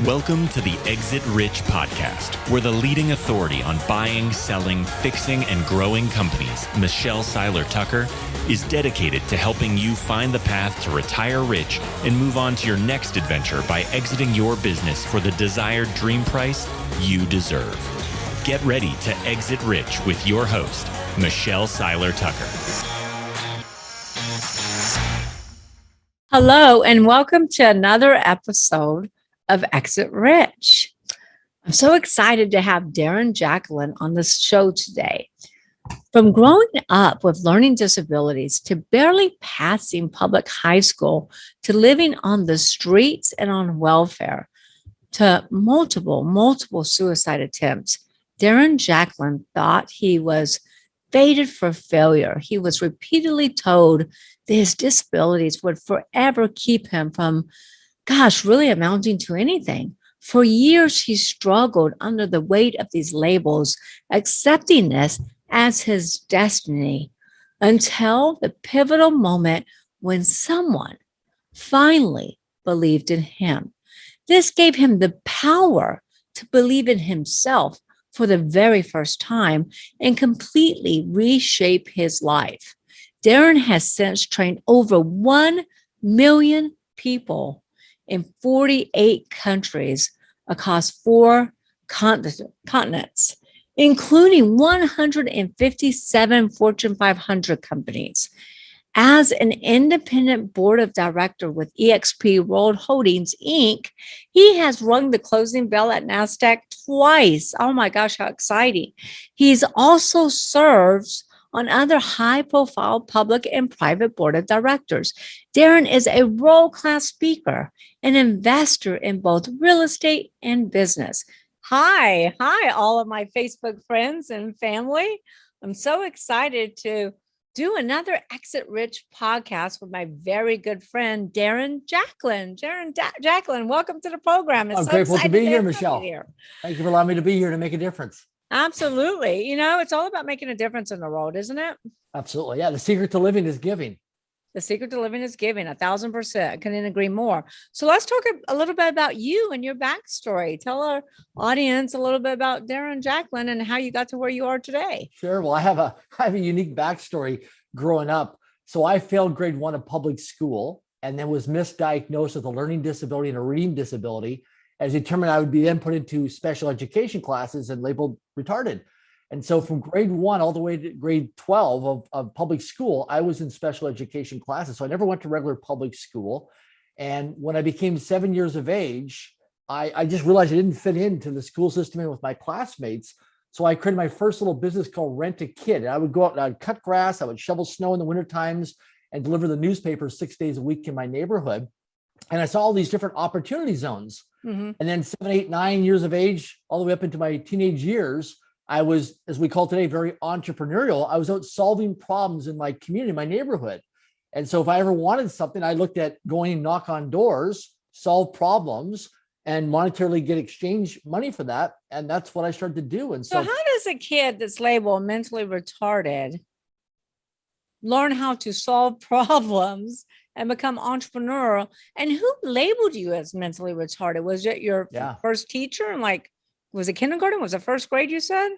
Welcome to the Exit Rich podcast, where the leading authority on buying, selling, fixing, and growing companies, Michelle Seiler-Tucker, is dedicated to helping you find the path to retire rich and move on to your next adventure by exiting your business for the desired dream price you deserve. Get ready to exit rich with your host, Michelle Seiler-Tucker. Hello, and welcome to another episode of Exit Rich. I'm so excited to have Darren Jacklin on the show today. From growing up with learning disabilities to barely passing public high school to living on the streets and on welfare to multiple suicide attempts, Darren Jacklin thought he was fated for failure. He was repeatedly told that his disabilities would forever keep him from really amounting to anything. For years, he struggled under the weight of these labels, accepting this as his destiny, until the pivotal moment when someone finally believed in him. This gave him the power to believe in himself for the very first time and completely reshape his life. Darren has since trained over 1 million people in 48 countries across 4 continents, including 157 Fortune 500 companies. As an independent board of director with eXp World Holdings, Inc., he has rung the closing bell at NASDAQ twice. Oh my gosh, how exciting. He's also serves on other high-profile public and private board of directors. Darren is a world-class speaker, an investor in both real estate and business. Hi, all of my Facebook friends and family. I'm so excited to do another Exit Rich podcast with my very good friend, Darren Jacklin. Jacklin, welcome to the program. I'm so grateful to be here, Michelle. Thank you for allowing me to be here to make a difference. Absolutely. You know, it's all about making a difference in the world, isn't it? Absolutely. Yeah. The secret to living is giving. The secret to living is giving. 1,000%. I couldn't agree more. So let's talk a little bit about you and your backstory. Tell our audience a little bit about Darren Jacklin and how you got to where you are today. Sure. Well, I have a unique backstory growing up. So I failed grade 1 of public school and then was misdiagnosed with a learning disability and a reading disability, as determined I would be then put into special education classes and labeled retarded. And so from grade 1 all the way to grade 12 of public school, I was in special education classes. So I never went to regular public school. And when I became 7 years of age, I just realized I didn't fit into the school system and with my classmates. So I created my first little business called Rent a Kid. And I would go out and I'd cut grass, I would shovel snow in the winter times and deliver the newspapers 6 days a week in my neighborhood. And I saw all these different opportunity zones. Mm-hmm. And then 7, 8, 9 years of age, all the way up into my teenage years, I was, as we call today, very entrepreneurial. I was out solving problems in my community, my neighborhood. And so if I ever wanted something, I looked at going and knock on doors, solve problems, and monetarily get exchange money for that. And that's what I started to do. And so how does a kid that's labeled mentally retarded learn how to solve problems and become entrepreneurial? And who labeled you as mentally retarded? Was it your first teacher? And was it kindergarten? Was it first grade, you said?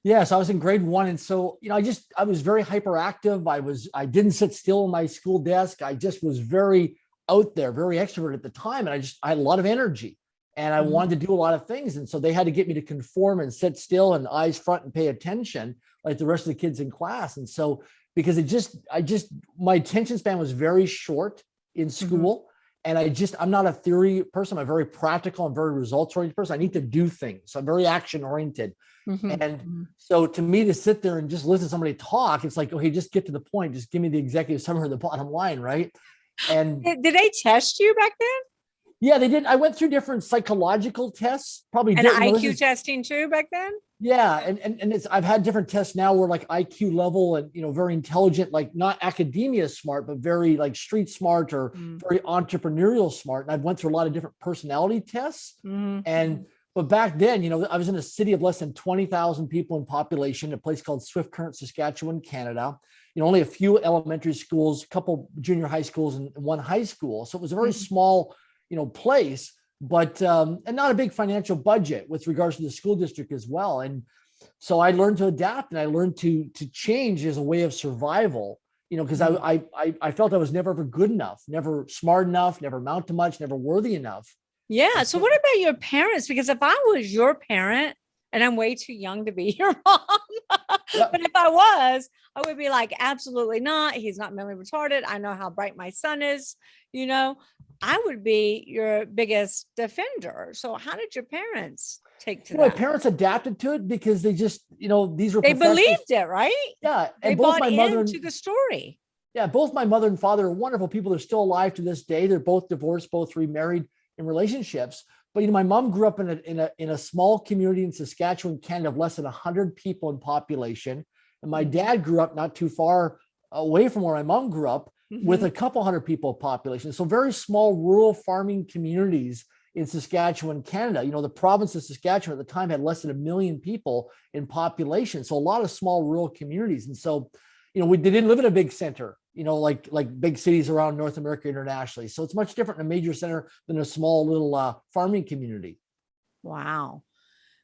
Yes, I was in grade 1. And so, I was very hyperactive. I didn't sit still in my school desk. I just was very out there, very extroverted at the time. And I had a lot of energy and I wanted to do a lot of things. And so they had to get me to conform and sit still and eyes front and pay attention like the rest of the kids in class. And so, because my attention span was very short in school. And I'm not a theory person. I'm very practical. I'm very results oriented person. I need to do things. I'm very action oriented. And so to me, to sit there and just listen to somebody talk, it's like, okay, just get to the point. Just give me the executive summary, the bottom line. Right. And did they test you back then? Yeah, they did. I went through different psychological tests, probably. And IQ testing too back then? Yeah. And I've had different tests now where like IQ level and, very intelligent, like not academia smart, but very like street smart or very entrepreneurial smart. And I've went through a lot of different personality tests. But back then, I was in a city of less than 20,000 people in population, a place called Swift Current, Saskatchewan, Canada. Only a few elementary schools, a couple junior high schools and one high school. So it was a very small, place. but and not a big financial budget with regards to the school district as well. And so I learned to adapt, and I learned to change as a way of survival. Because I felt I was never ever good enough, never smart enough, never amount to much, never worthy enough. Yeah. So what about your parents? Because if I was your parent, and I'm way too young to be your mom, Yep. but if I was, I would be like, absolutely not. He's not mentally retarded. I know how bright my son is. I would be your biggest defender. So how did your parents take to My that? parents adapted to it because they just, these were They professionals. believed it, right? Yeah. They And both bought my mother into the story. both my mother and father are wonderful people. They're still alive to this day. They're both divorced, both remarried in relationships. But my mom grew up in a small community in Saskatchewan, Canada, of less than 100 people in population. And my dad grew up not too far away from where my mom grew up, with a couple hundred people population. So very small rural farming communities in Saskatchewan, Canada. The province of Saskatchewan at the time had less than 1 million people in population. So a lot of small rural communities. And so, they didn't live in a big center, like big cities around North America internationally. So it's much different in a major center than a small little farming community. Wow.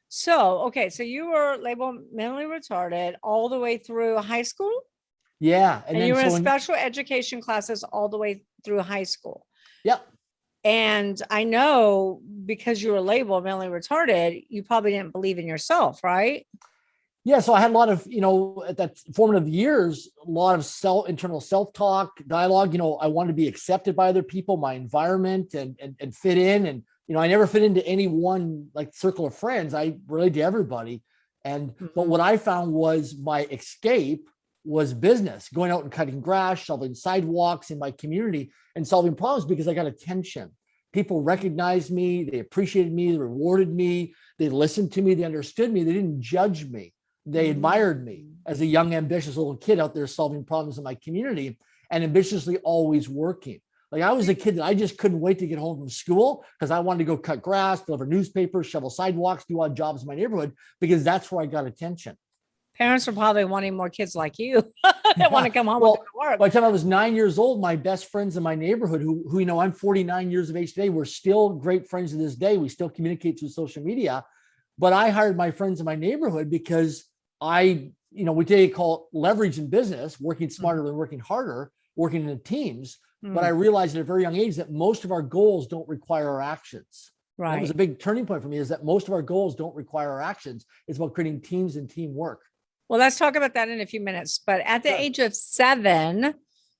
So, okay. So you were labeled mentally retarded all the way through high school? Yeah. And you were in special education classes all the way through high school. Yep. And I know because you were labeled mentally retarded, you probably didn't believe in yourself, right? Yeah. So I had a lot of, at that formative years, a lot of internal self-talk, dialogue. I wanted to be accepted by other people, my environment, and fit in. And, I never fit into any one circle of friends. I related to everybody. But what I found was my escape was business, going out and cutting grass, shoveling sidewalks in my community and solving problems because I got attention. People recognized me, they appreciated me, they rewarded me, they listened to me, they understood me, they didn't judge me. They admired me as a young, ambitious little kid out there solving problems in my community and ambitiously always working. I was a kid that I just couldn't wait to get home from school because I wanted to go cut grass, deliver newspapers, shovel sidewalks, do odd jobs in my neighborhood because that's where I got attention. Parents are probably wanting more kids like you that want to come home and work. By the time I was 9 years old, my best friends in my neighborhood, who I'm 49 years of age today, we're still great friends to this day. We still communicate through social media. But I hired my friends in my neighborhood because we today call leverage in business, working smarter than working harder, working in teams. But I realized at a very young age that most of our goals don't require our actions. Right. That was a big turning point for me, is that most of our goals don't require our actions. It's about creating teams and teamwork. Well, let's talk about that in a few minutes. But at the age of seven,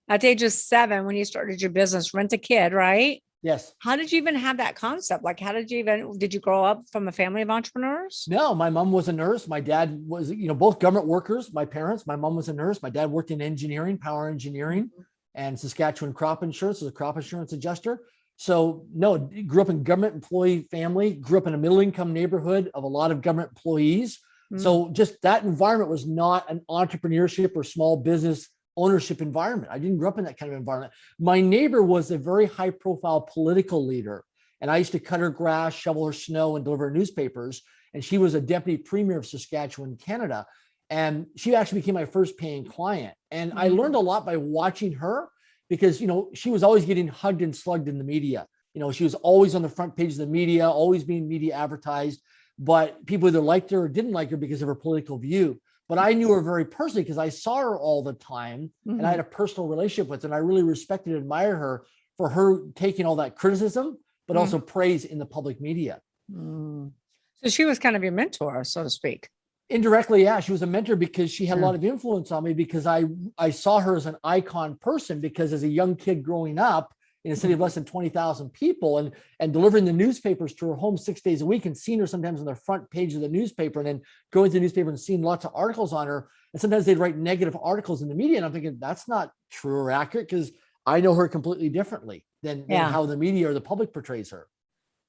when you started your business, Rent a Kid, right? Yes. How did you even have that concept? Did you grow up from a family of entrepreneurs? No, my mom was a nurse. My dad was, both government workers, my parents. My mom was a nurse. My dad worked in engineering, power engineering, and Saskatchewan crop insurance as a crop insurance adjuster. So no, grew up in government employee family, grew up in a middle income neighborhood of a lot of government employees. So just that environment was not an entrepreneurship or small business ownership environment. I didn't grow up in that kind of environment. My neighbor was a very high profile political leader. And I used to cut her grass, shovel her snow, and deliver newspapers. And she was a deputy premier of Saskatchewan, Canada. And she actually became my first paying client. And I learned a lot by watching her because, she was always getting hugged and slugged in the media. She was always on the front page of the media, always being media advertised. But people either liked her or didn't like her because of her political view. But I knew her very personally because I saw her all the time and I had a personal relationship with her. And I really respected and admired her for her taking all that criticism, but also praise in the public media. So she was kind of your mentor, so to speak. Indirectly, yeah, she was a mentor because she had a lot of influence on me because I saw her as an icon person because as a young kid growing up, in a city of less than 20,000 people and delivering the newspapers to her home 6 days a week and seeing her sometimes on the front page of the newspaper and then going to the newspaper and seeing lots of articles on her. And sometimes they'd write negative articles in the media. And I'm thinking that's not true or accurate because I know her completely differently than how the media or the public portrays her.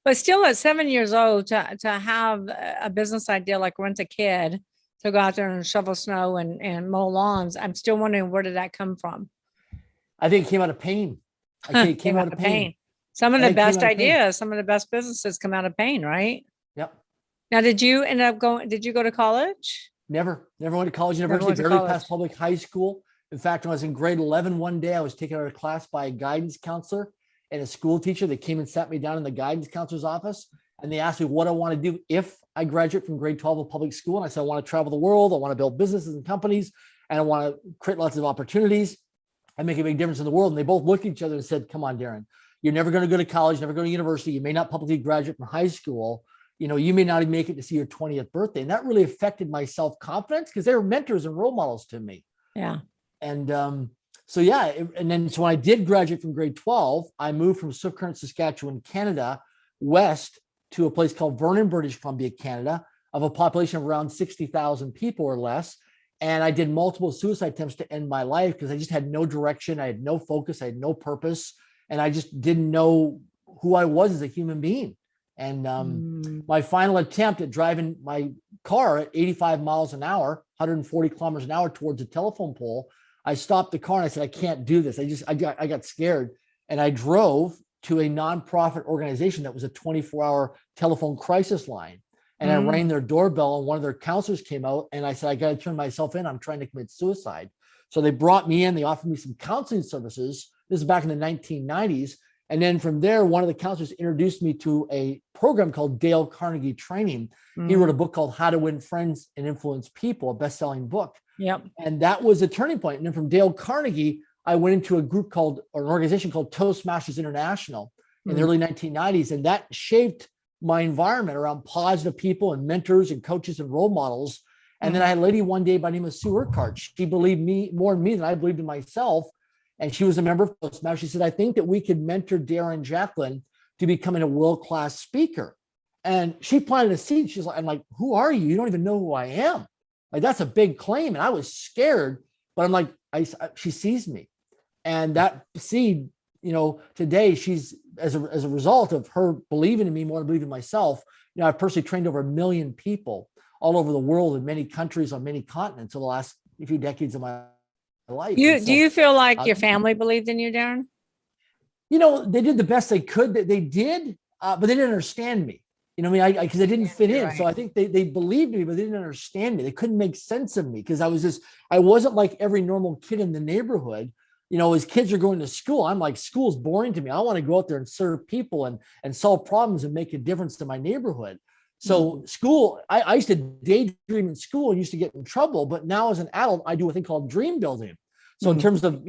But still at 7 years old to have a business idea like Rent a Kid, to go out there and shovel snow and mow lawns, I'm still wondering, where did that come from? I think it came out of pain. It came out of pain. Some of the best ideas, some of the best businesses come out of pain, right? Yep. Now, did you go to college? Never went to college, university, barely passed public high school. In fact, when I was in grade 11 one day, I was taken out of class by a guidance counselor. and a school teacher that came and sat me down in the guidance counselor's office. And they asked me what I want to do if I graduate from grade 12 of public school. And I said, I want to travel the world. I want to build businesses and companies, and I want to create lots of opportunities and make a big difference in the world. And they both looked at each other and said, come on, Darren, you're never going to go to college, never go to university. You may not publicly graduate from high school. You may not even make it to see your 20th birthday. And that really affected my self-confidence because they were mentors and role models to me. Yeah. And so when I did graduate from grade 12, I moved from Swift Current, Saskatchewan, Canada, west to a place called Vernon, British Columbia, Canada, of a population of around 60,000 people or less. And I did multiple suicide attempts to end my life because I just had no direction. I had no focus. I had no purpose. And I just didn't know who I was as a human being. And my final attempt at driving my car at 85 miles an hour, 140 kilometers an hour towards a telephone pole, I stopped the car and I said, I can't do this. I got scared. And I drove to a nonprofit organization that was a 24-hour telephone crisis line. And I rang their doorbell, and one of their counselors came out, and I said, I got to turn myself in. I'm trying to commit suicide. So they brought me in. They offered me some counseling services. This is back in the 1990s. And then from there, one of the counselors introduced me to a program called Dale Carnegie Training. He wrote a book called How to Win Friends and Influence People, a best-selling book. Yep. And that was a turning point. And then from Dale Carnegie, I went into an organization called Toastmasters International in the early 1990s. And that shaped my environment around positive people and mentors and coaches and role models. And then I had a lady one day by the name of Sue Urquhart. She believed more in me than I believed in myself. And she was a member of Toastmasters. She said, I think that we could mentor Darren Jacklin to becoming a world-class speaker. And she planted a seed. She's like, I'm like, who are you? You don't even know who I am. Like, that's a big claim. And I was scared, but I'm like, she sees me. And that seed, today she's, as a result of her believing in me more than believing in myself, I've personally trained over 1 million people all over the world in many countries on many continents over the last few decades of my life. Do you feel like your family believed in you, Darren? They did the best they could. They did, but they didn't understand me. Because I didn't fit in. Right. So I think they believed me, but they didn't understand me. They couldn't make sense of me because I wasn't like every normal kid in the neighborhood. As kids are going to school, I'm like, school's boring to me. I want to go out there and serve people and solve problems and make a difference to my neighborhood. So school, I used to daydream in school and used to get in trouble. But now as an adult, I do a thing called dream building. So in terms of,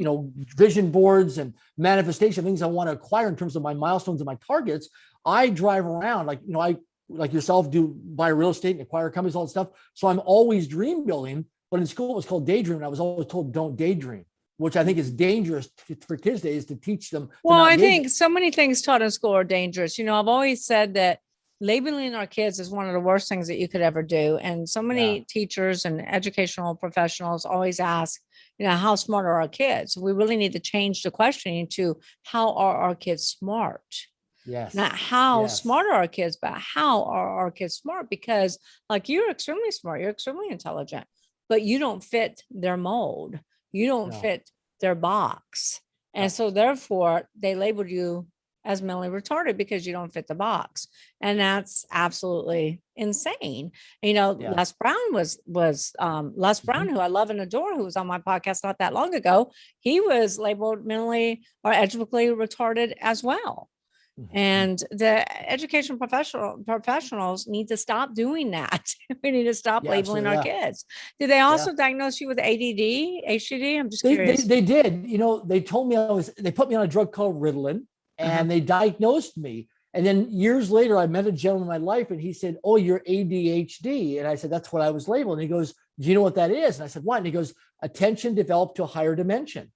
vision boards and manifestation, things I want to acquire in terms of my milestones and my targets, I drive around I like yourself buy real estate and acquire companies, all that stuff. So I'm always dream building, but in school it was called daydream. And I was always told don't daydream, which I think is dangerous for kids today, is to teach them. Well, I think so many things taught in school are dangerous. I've always said that labeling our kids is one of the worst things that you could ever do. And so many teachers and educational professionals always ask, how smart are our kids? We really need to change the questioning to how are our kids smart? Yes. Not how smart are our kids, but how are our kids smart? Because like, you're extremely smart, you're extremely intelligent, but you don't fit their mold. You don't fit their box. And so therefore they labeled you as mentally retarded because you don't fit the box. And that's absolutely insane. Les Brown was Les Brown, who I love and adore, who was on my podcast not that long ago. He was labeled mentally or educationally retarded as well. And the education professionals need to stop doing that. We need to stop labeling our kids. Did they also diagnose you with ADD, HDD? I'm just curious. They did. They told me they put me on a drug called Ritalin, and they diagnosed me. And then years later, I met a gentleman in my life, and he said, "Oh, you're ADHD." And I said, "That's what I was labeled." And he goes, "Do you know what that is?" And I said, "What?" And he goes, "Attention developed to a higher dimension."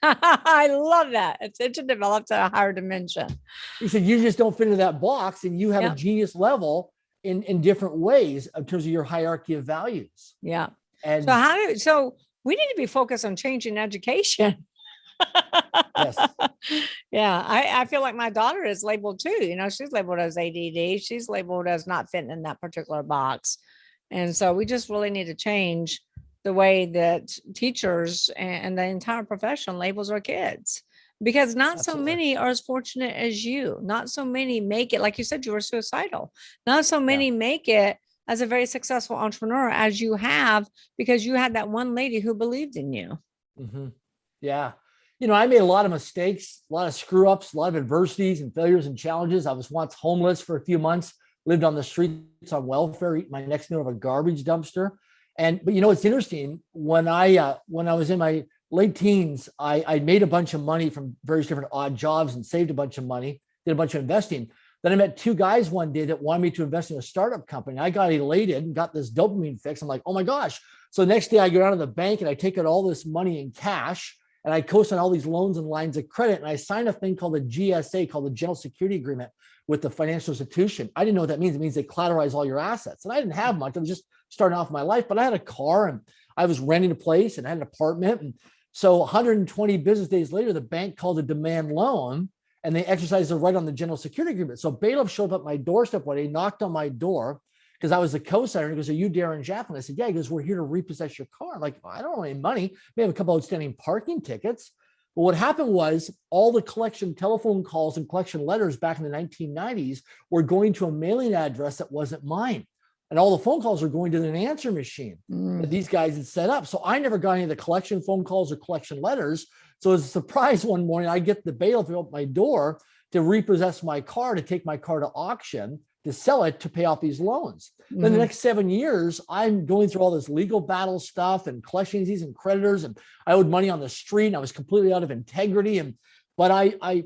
I love that. Attention developed to a higher dimension. He said, "You just don't fit into that box, and you have a genius level in different ways in terms of your hierarchy of values." Yeah. And so we need to be focused on changing education. Yes. Yeah. I feel like my daughter is labeled too. She's labeled as ADD. She's labeled as not fitting in that particular box. And so we just really need to change the way that teachers and the entire profession labels our kids, because not so many are as fortunate as you. Not so many make it. Like you said, you were suicidal. Not so many make it as a very successful entrepreneur as you have, because you had that one lady who believed in you. Mm-hmm. Yeah. I made a lot of mistakes, a lot of screw ups, a lot of adversities and failures and challenges. I was once homeless for a few months, lived on the streets on welfare, eating my next meal of a garbage dumpster. But it's interesting. When I was in my late teens, I made a bunch of money from various different odd jobs and saved a bunch of money, did a bunch of investing. Then I met two guys one day that wanted me to invest in a startup company. I got elated and got this dopamine fix. I'm like, oh my gosh. So next day I go down to the bank and I take out all this money in cash and I co-sign all these loans and lines of credit. And I signed a thing called a GSA, called the General Security Agreement with the financial institution. I didn't know what that means. It means they collateralize all your assets. And I didn't have much. I was just starting off my life, but I had a car and I was renting a place and I had an apartment. And so 120 business days later, the bank called a demand loan and they exercised their right on the General Security Agreement. So bailiff showed up at my doorstep one day, knocked on my door because I was the co-signer. He goes, "Are you Darren Jacklin?" I said, "Yeah." He goes, "We're here to repossess your car." I'm like, "I don't have any money. We have a couple outstanding parking tickets." But what happened was all the collection telephone calls and collection letters back in the 1990s were going to a mailing address that wasn't mine. And all the phone calls were going to an answer machine that these guys had set up. So I never got any of the collection phone calls or collection letters. So as a surprise, one morning, I get the bailiff to open my door to repossess my car, to take my car to auction, to sell it, to pay off these loans. Then the next 7 years, I'm going through all this legal battle stuff and collecting agencies and creditors, and I owed money on the street and I was completely out of integrity. But I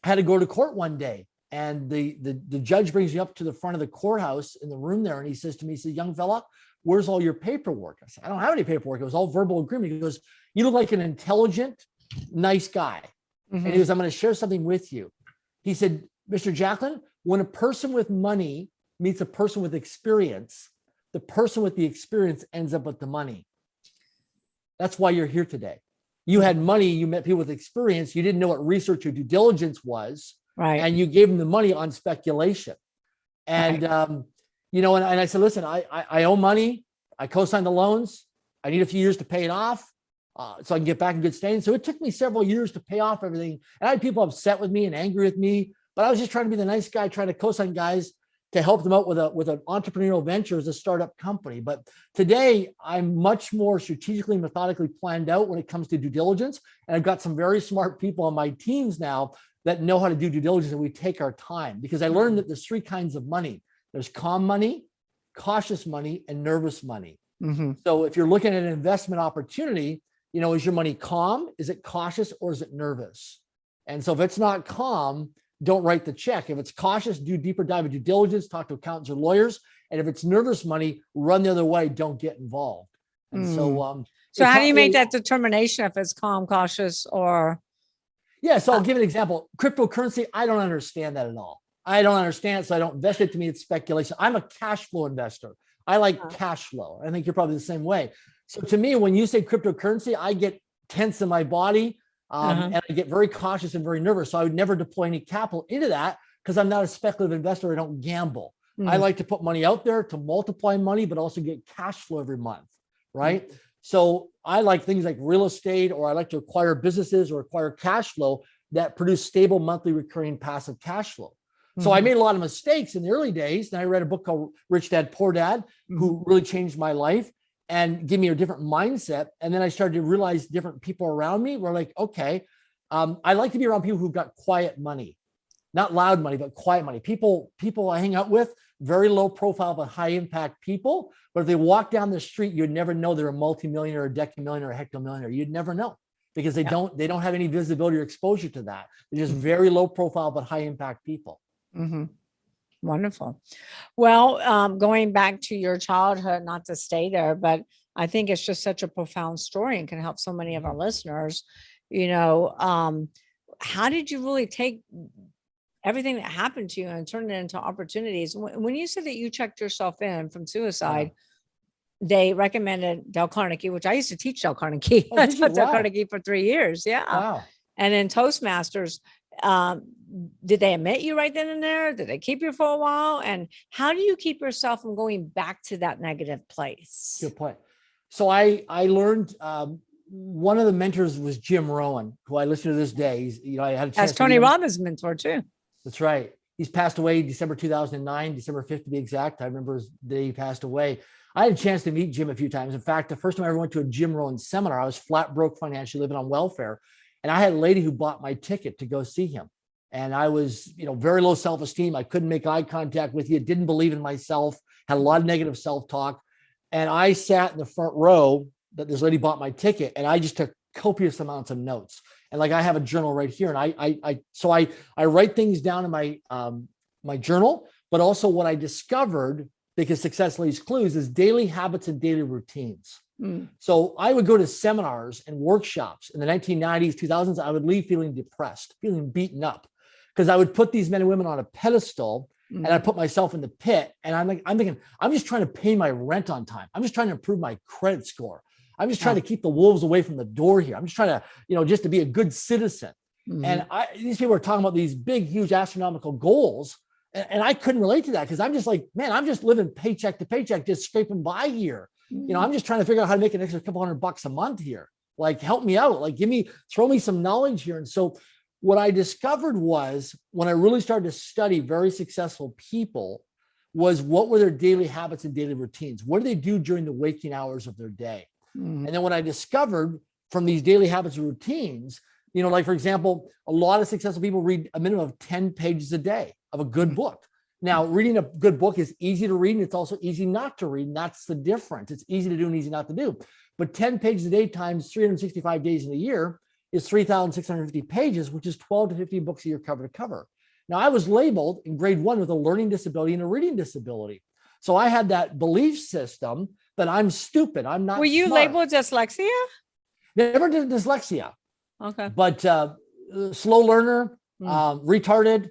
had to go to court one day. And the judge brings me up to the front of the courthouse in the room there. And he says to me, he says, "Young fella, where's all your paperwork?" I said, "I don't have any paperwork. It was all verbal agreement." He goes, "You look like an intelligent, nice guy." And he goes, "I'm going to share something with you." He said, "Mr. Jacklin, when a person with money meets a person with experience, the person with the experience ends up with the money. That's why you're here today. You had money, you met people with experience, you didn't know what research or due diligence was. Right. And you gave them the money on speculation." And, right. And I said, "Listen, I owe money. I co-signed the loans. I need a few years to pay it off so I can get back in good standing." So it took me several years to pay off everything. And I had people upset with me and angry with me, but I was just trying to be the nice guy, trying to co-sign guys to help them out with an entrepreneurial venture as a startup company. But today I'm much more strategically, methodically planned out when it comes to due diligence. And I've got some very smart people on my teams now that know how to do due diligence, and we take our time, because I learned that there's three kinds of money. There's calm money, cautious money, and nervous money. So if you're looking at an investment opportunity, is your money calm? Is it cautious, or is it nervous? And so if it's not calm, don't write the check. If it's cautious, do deeper dive of due diligence, talk to accountants or lawyers. And if it's nervous money, run the other way, don't get involved. And so how do you make that determination if it's calm, cautious, or? Yeah, so I'll give an example. Cryptocurrency, I don't understand that at all. I don't understand it, so I don't invest it. To me, it's speculation. I'm a cash flow investor. I like cash flow. I think you're probably the same way. So to me, when you say cryptocurrency, I get tense in my body and I get very cautious and very nervous. So I would never deploy any capital into that because I'm not a speculative investor. I don't gamble. I like to put money out there to multiply money, but also get cash flow every month, right? So I like things like real estate, or I like to acquire businesses or acquire cash flow that produce stable monthly recurring passive cash flow. So I made a lot of mistakes in the early days. And I read a book called Rich Dad, Poor Dad, who really changed my life and gave me a different mindset. And then I started to realize different people around me were like, okay, I like to be around people who've got quiet money, not loud money, but quiet money. People I hang out with, very low profile, but high impact people. But if they walk down the street, you'd never know they're a multimillionaire, a decamillionaire, a hectomillionaire. You'd never know because they don't have any visibility or exposure to that. They're just very low profile, but high impact people. Wonderful. Well, going back to your childhood, not to stay there, but I think it's just such a profound story and can help so many of our listeners. How did you really take everything that happened to you and turn it into opportunities? When you said that you checked yourself in from suicide, they recommended Dale Carnegie, which I used to teach Dale Carnegie. I taught Dale Carnegie for 3 years. Yeah. Wow. And then Toastmasters, did they admit you right then and there? Did they keep you for a while? And how do you keep yourself from going back to that negative place? Good point. So I learned, one of the mentors was Jim Rohn, who I listen to this day. He's, I had a chance. That's Tony Robbins' mentor too. That's right. He's passed away December 2009, December 5th to be exact. I remember the day he passed away. I had a chance to meet Jim a few times. In fact, the first time I ever went to a Jim Rohn seminar, I was flat broke financially, living on welfare. And I had a lady who bought my ticket to go see him. And I was, very low self-esteem. I couldn't make eye contact with you, didn't believe in myself, had a lot of negative self-talk. And I sat in the front row that this lady bought my ticket, and I just took copious amounts of notes. And like, I have a journal right here. And I write things down in my journal, but also what I discovered, because success leaves clues, is daily habits and daily routines. So I would go to seminars and workshops in the 1990s, 2000s. I would leave feeling depressed, feeling beaten up, because I would put these men and women on a pedestal and I put myself in the pit. And I'm thinking, I'm just trying to pay my rent on time. I'm just trying to improve my credit score. I'm just trying to keep the wolves away from the door here. I'm just trying to, just to be a good citizen. And these people are talking about these big, huge astronomical goals. And I couldn't relate to that, because I'm just like, man, I'm just living paycheck to paycheck, just scraping by here. I'm just trying to figure out how to make an extra couple $100 a month here. Like, help me out. Like, throw me some knowledge here. And so what I discovered was, when I really started to study very successful people, was what were their daily habits and daily routines? What do they do during the waking hours of their day? And then what I discovered from these daily habits and routines, like, for example, a lot of successful people read a minimum of 10 pages a day of a good book. Now, reading a good book is easy to read, and it's also easy not to read. And that's the difference. It's easy to do and easy not to do. But 10 pages a day times 365 days in a year is 3,650 pages, which is 12 to 15 books a year cover to cover. Now, I was labeled in grade 1 with a learning disability and a reading disability. So I had that belief system that I'm stupid. I'm not Were you smart. labeled dyslexia? Never did dyslexia. Okay. But slow learner, retarded.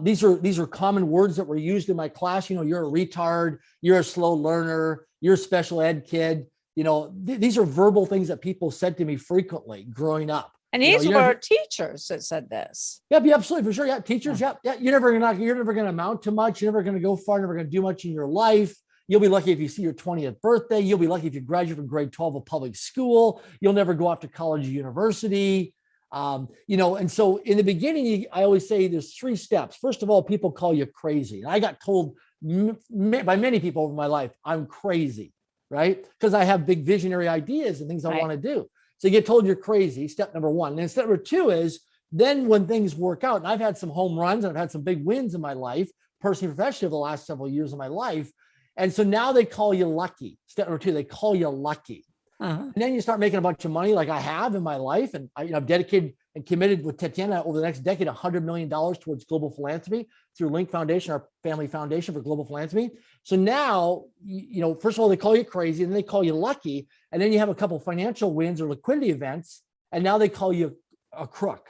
These are common words that were used in my class. You're a retard, you're a slow learner, you're a special ed kid. These are verbal things that people said to me frequently growing up. And these were teachers that said this. Yeah, absolutely, for sure. Yeah, teachers. Yeah. You're never gonna amount to much. You're never gonna go far. Never gonna do much in your life. You'll be lucky if you see your 20th birthday. You'll be lucky if you graduate from grade 12 of public school. You'll never go off to college or university. And so in the beginning, I always say there's 3 steps. First of all, people call you crazy. And I got told by many people over my life, I'm crazy, right? Because I have big visionary ideas and things I want to do. So you get told you're crazy, step number 1. And then step number 2 is, then when things work out, and I've had some home runs and I've had some big wins in my life, personally and professionally, over the last several years of my life. And so now they call you lucky. Step number 2, they call you lucky. And then you start making a bunch of money, like I have in my life. And I've dedicated and committed with Tatiana over the next decade, $100 million towards global philanthropy through Link Foundation, our family foundation for global philanthropy. So now, first of all, they call you crazy, and then they call you lucky. And then you have a couple of financial wins or liquidity events. And now they call you a crook,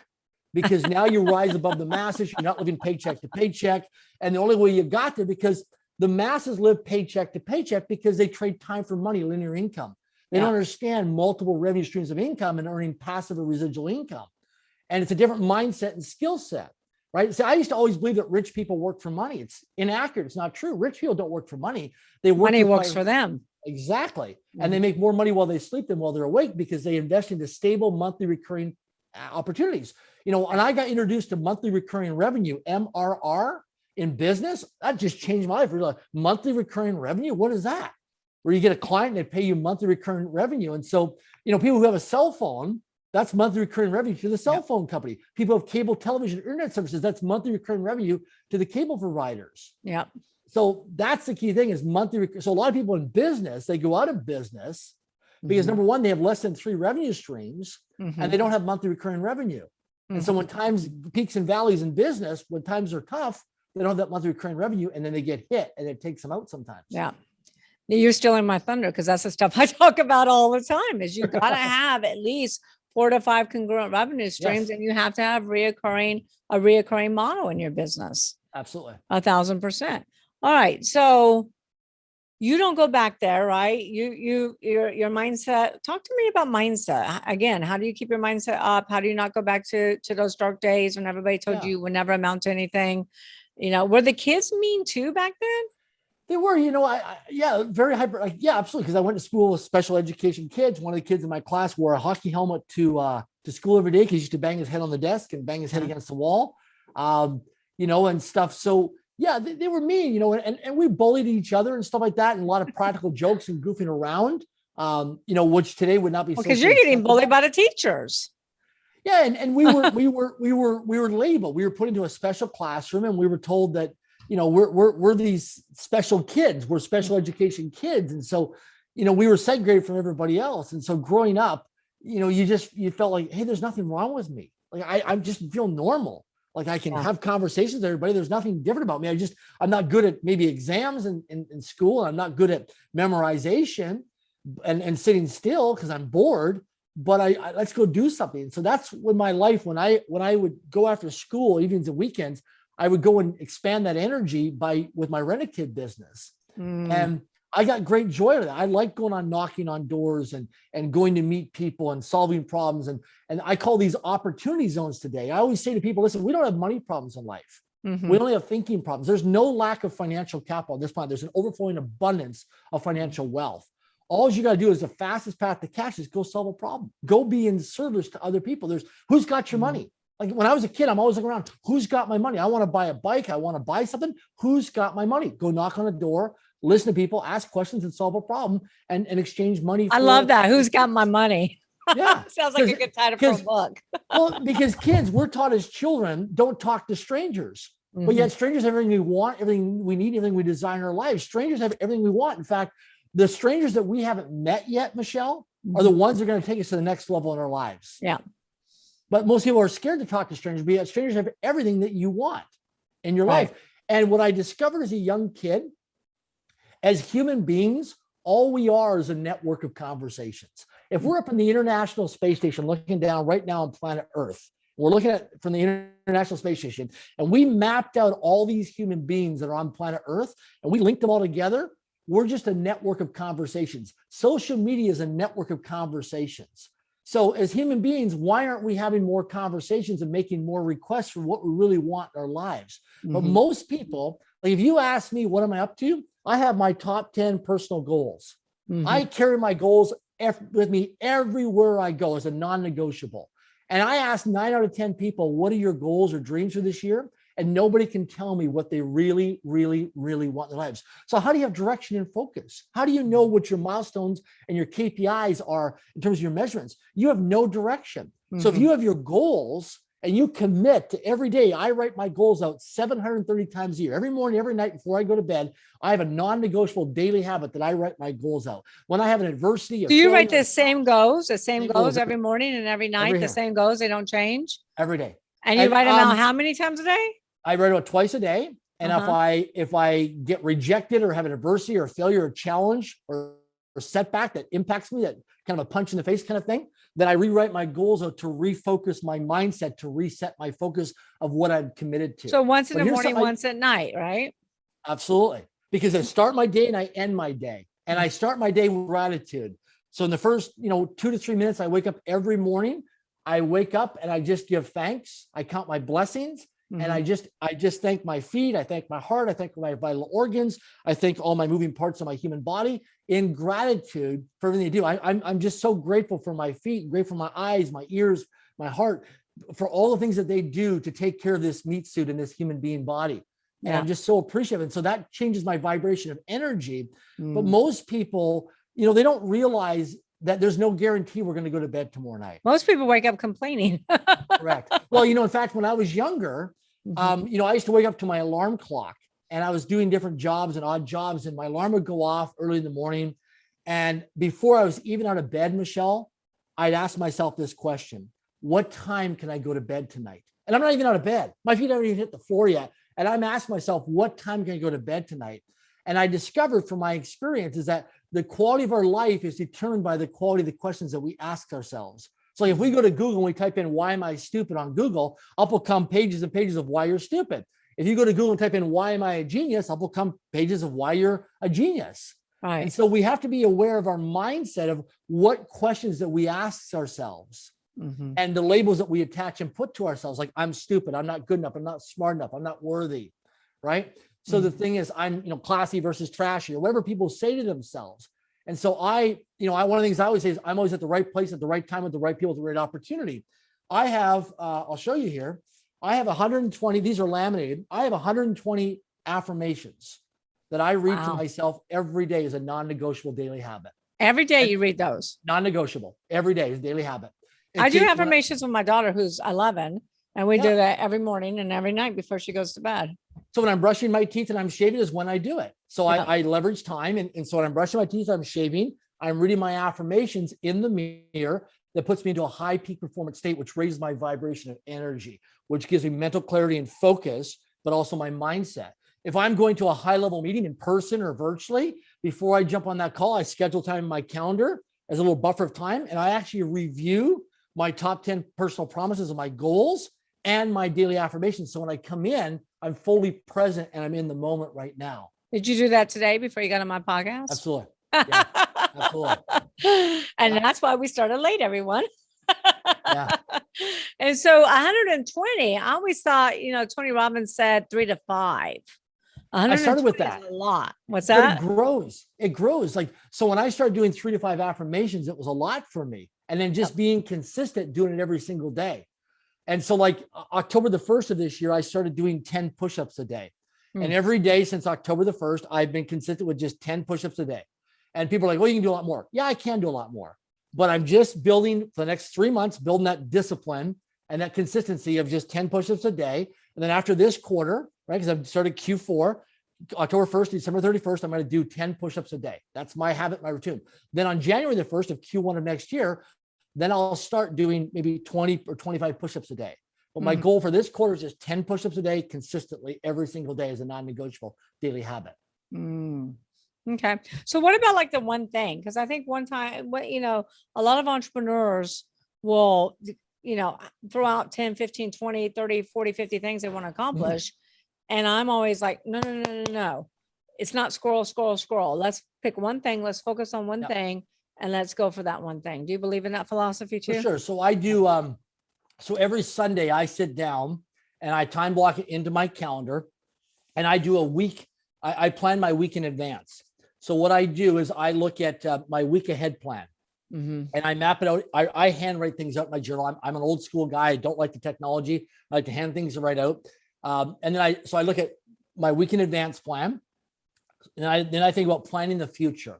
because now you rise above the masses. You're not living paycheck to paycheck. And the only way you got there, because the masses live paycheck to paycheck, because they trade time for money, linear income. They don't understand multiple revenue streams of income and earning passive or residual income. And it's a different mindset and skill set, right? So I used to always believe that rich people work for money. It's inaccurate. It's not true. Rich people don't work for money. Money works for them. Exactly. And they make more money while they sleep than while they're awake, because they invest into stable monthly recurring opportunities. And I got introduced to monthly recurring revenue, MRR, in business. That just changed my life. Like, monthly recurring revenue, what is that? Where you get a client and they pay you monthly recurring revenue. And so, people who have a cell phone, that's monthly recurring revenue to the cell phone company. People have cable television, internet services, that's monthly recurring revenue to the cable providers. Yeah. So that's the key thing, is monthly. So a lot of people in business, they go out of business because number 1, they have less than 3 revenue streams and they don't have monthly recurring revenue. And so when times peaks and valleys in business, when times are tough, they don't have that monthly recurring revenue, and then they get hit, and it takes them out sometimes. Yeah. You're stealing my thunder, because that's the stuff I talk about all the time, is you got to have at least 4 to 5 congruent revenue streams, and you have to have a reoccurring model in your business. Absolutely. 1,000%. All right. So you don't go back there, right? Your mindset. Talk to me about mindset. Again, how do you keep your mindset up? How do you not go back to those dark days when everybody told you would never amount to anything? Were the kids mean too back then? They were, very hyper. Absolutely. Because I went to school with special education kids. One of the kids in my class wore a hockey helmet to school every day, because he used to bang his head on the desk and bang his head against the wall, and stuff. So they were mean, and we bullied each other and stuff like that, and a lot of practical jokes and goofing around, which today would not be. Because you're getting bullied by the teachers. Yeah. And we were labeled. We were put into a special classroom, and we were told that, we're these special kids. We're special education kids. And so, we were segregated from everybody else. And so growing up, you felt like, hey, there's nothing wrong with me. Like I just feel normal. Like I can have conversations with everybody. There's nothing different about me. I'm not good at maybe exams in school. And I'm not good at memorization and sitting still because I'm bored, but I let's go do something. So that's when my life, when I would go after school, evenings and weekends, I would go and expand that energy with my rent-a-kid business. And I got great joy out of that. I like going on knocking on doors and going to meet people and solving problems. And I call these opportunity zones today. I always say to people, listen, we don't have money problems in life. We only have thinking problems. There's no lack of financial capital at this point. There's an overflowing abundance of financial wealth. All you got to do is the fastest path to cash is go solve a problem. Go be in service to other people. Who's got your money? Like when I was a kid, I'm always looking around. Who's got my money? I want to buy a bike. I want to buy something. Who's got my money? Go knock on a door, listen to people, ask questions, and solve a problem and exchange money. I love that. Who's got my money? Yeah. Sounds like a good title for a book. Well, because kids, we're taught as children, don't talk to strangers. But yet strangers have everything we want, everything we need, everything we desire in our lives. Strangers have everything we want. In fact, the strangers that we haven't met yet, Michelle, are the ones that are going to take us to the next level in our lives. Yeah. But most people are scared to talk to strangers, but yet strangers have everything that you want in your life. And what I discovered as a young kid, as human beings, all we are is a network of conversations. If we're up in the International Space Station looking down right now on planet Earth, we're looking at from the International Space Station, and we mapped out all these human beings that are on planet Earth, and we linked them all together. We're just a network of conversations. Social media is a network of conversations. So as human beings, why aren't we having more conversations and making more requests for what we really want in our lives? But most people, like if you ask me, what am I up to? I have my top 10 personal goals. I carry my goals with me everywhere I go as a non-negotiable. And I ask 9 out of 10 people, what are your goals or dreams for this year? And nobody can tell me what they really, really, really want in their lives. So how do you have direction and focus? How do you know what your milestones and your KPIs are in terms of your measurements? You have no direction. So if you have your goals and you commit to every day, I write my goals out 730 times a year. Every morning, every night before I go to bed, I have a non-negotiable daily habit that I write my goals out. When I have an adversity. Do you write the same goals every morning and every night, the same goals, they don't change? Every day. And you write them out how many times a day? I write it out twice a day. And if I get rejected or have an adversity or failure or challenge or setback that impacts me, that kind of a punch in the face kind of thing, then I rewrite my goals out to refocus my mindset, to reset my focus of what I'm committed to. So once in the morning, once at night, right? Absolutely. Because I start my day and I end my day. And I start my day with gratitude. So in the first, 2 to 3 minutes, I wake up every morning. I wake up and I just give thanks. I count my blessings. And I just thank my feet. I thank my heart. I thank my vital organs. I thank all my moving parts of my human body in gratitude for everything they do. I'm just so grateful for my feet, grateful for my eyes, my ears, my heart, for all the things that they do to take care of this meat suit and this human being body. And I'm just so appreciative. And so that changes my vibration of energy. But most people, they don't realize that there's no guarantee we're going to go to bed tomorrow night. Most people wake up complaining. Correct. Well, in fact, when I was younger, I used to wake up to my alarm clock, and I was doing different jobs and odd jobs, and my alarm would go off early in the morning. And before I was even out of bed, Michelle, I'd ask myself this question: what time can I go to bed tonight? And I'm not even out of bed. My feet haven't even hit the floor yet. And I'm asking myself, what time can I go to bed tonight? And I discovered from my experience is that the quality of our life is determined by the quality of the questions that we ask ourselves. So if we go to Google and we type in, why am I stupid on Google, up will come pages and pages of why you're stupid. If you go to Google and type in, why am I a genius, up will come pages of why you're a genius. Right. And so we have to be aware of our mindset of what questions that we ask ourselves and the labels that we attach and put to ourselves. Like, I'm stupid. I'm not good enough. I'm not smart enough. I'm not worthy. Right. So the thing is, I'm, classy versus trashy, or whatever people say to themselves. And so one of the things I always say is I'm always at the right place at the right time with the right people with the right opportunity. I have, I'll show you here. I have 120, these are laminated. I have 120 affirmations that I read to myself every day as a non-negotiable daily habit. Every day you read those? Non-negotiable. Every day is a daily habit. I do affirmations with my daughter who's 11, and we do that every morning and every night before she goes to bed. So when I'm brushing my teeth and I'm shaving is when I do it. So I leverage time. And so when I'm brushing my teeth, I'm shaving, I'm reading my affirmations in the mirror. That puts me into a high peak performance state, which raises my vibration of energy, which gives me mental clarity and focus, but also my mindset. If I'm going to a high level meeting in person or virtually, before I jump on that call, I schedule time in my calendar as a little buffer of time. And I actually review my top 10 personal promises and my goals and my daily affirmations. So when I come in, I'm fully present and I'm in the moment right now. Did you do that today before you got on my podcast? Absolutely. Yeah, absolutely. And that's why we started late, everyone. Yeah. And so 120, I always thought, Tony Robbins said 3 to 5. I started with that. A lot. What's but that? It grows. It grows. So when I started doing 3 to 5 affirmations, it was a lot for me. And then just being consistent, doing it every single day. And so October the 1st of this year, I started doing 10 push-ups a day. And every day since October the 1st, I've been consistent with just 10 push-ups a day. And people are like, well, you can do a lot more. Yeah, I can do a lot more. But I'm just building for the next 3 months, building that discipline and that consistency of just 10 push-ups a day. And then after this quarter, right, because I've started Q4, October 1st, December 31st, I'm going to do 10 push-ups a day. That's my habit, my routine. Then on January the 1st of Q1 of next year, then I'll start doing maybe 20 or 25 push-ups a day. But my goal for this quarter is just 10 push-ups a day consistently every single day as a non-negotiable daily habit. Okay. So what about the one thing? Because I think one time, a lot of entrepreneurs will, throw out 10, 15, 20, 30, 40, 50 things they want to accomplish. And I'm always like, no. It's not scroll. Let's pick one thing. Let's focus on one thing and let's go for that one thing. Do you believe in that philosophy too? For sure. So I do. So every Sunday I sit down and I time block it into my calendar and I do a week. I plan my week in advance. So what I do is I look at my week ahead plan and I map it out. I handwrite things out in my journal. I'm an old school guy. I don't like the technology. I like to hand things right out. And then I look at my week in advance plan. And then I think about planning the future.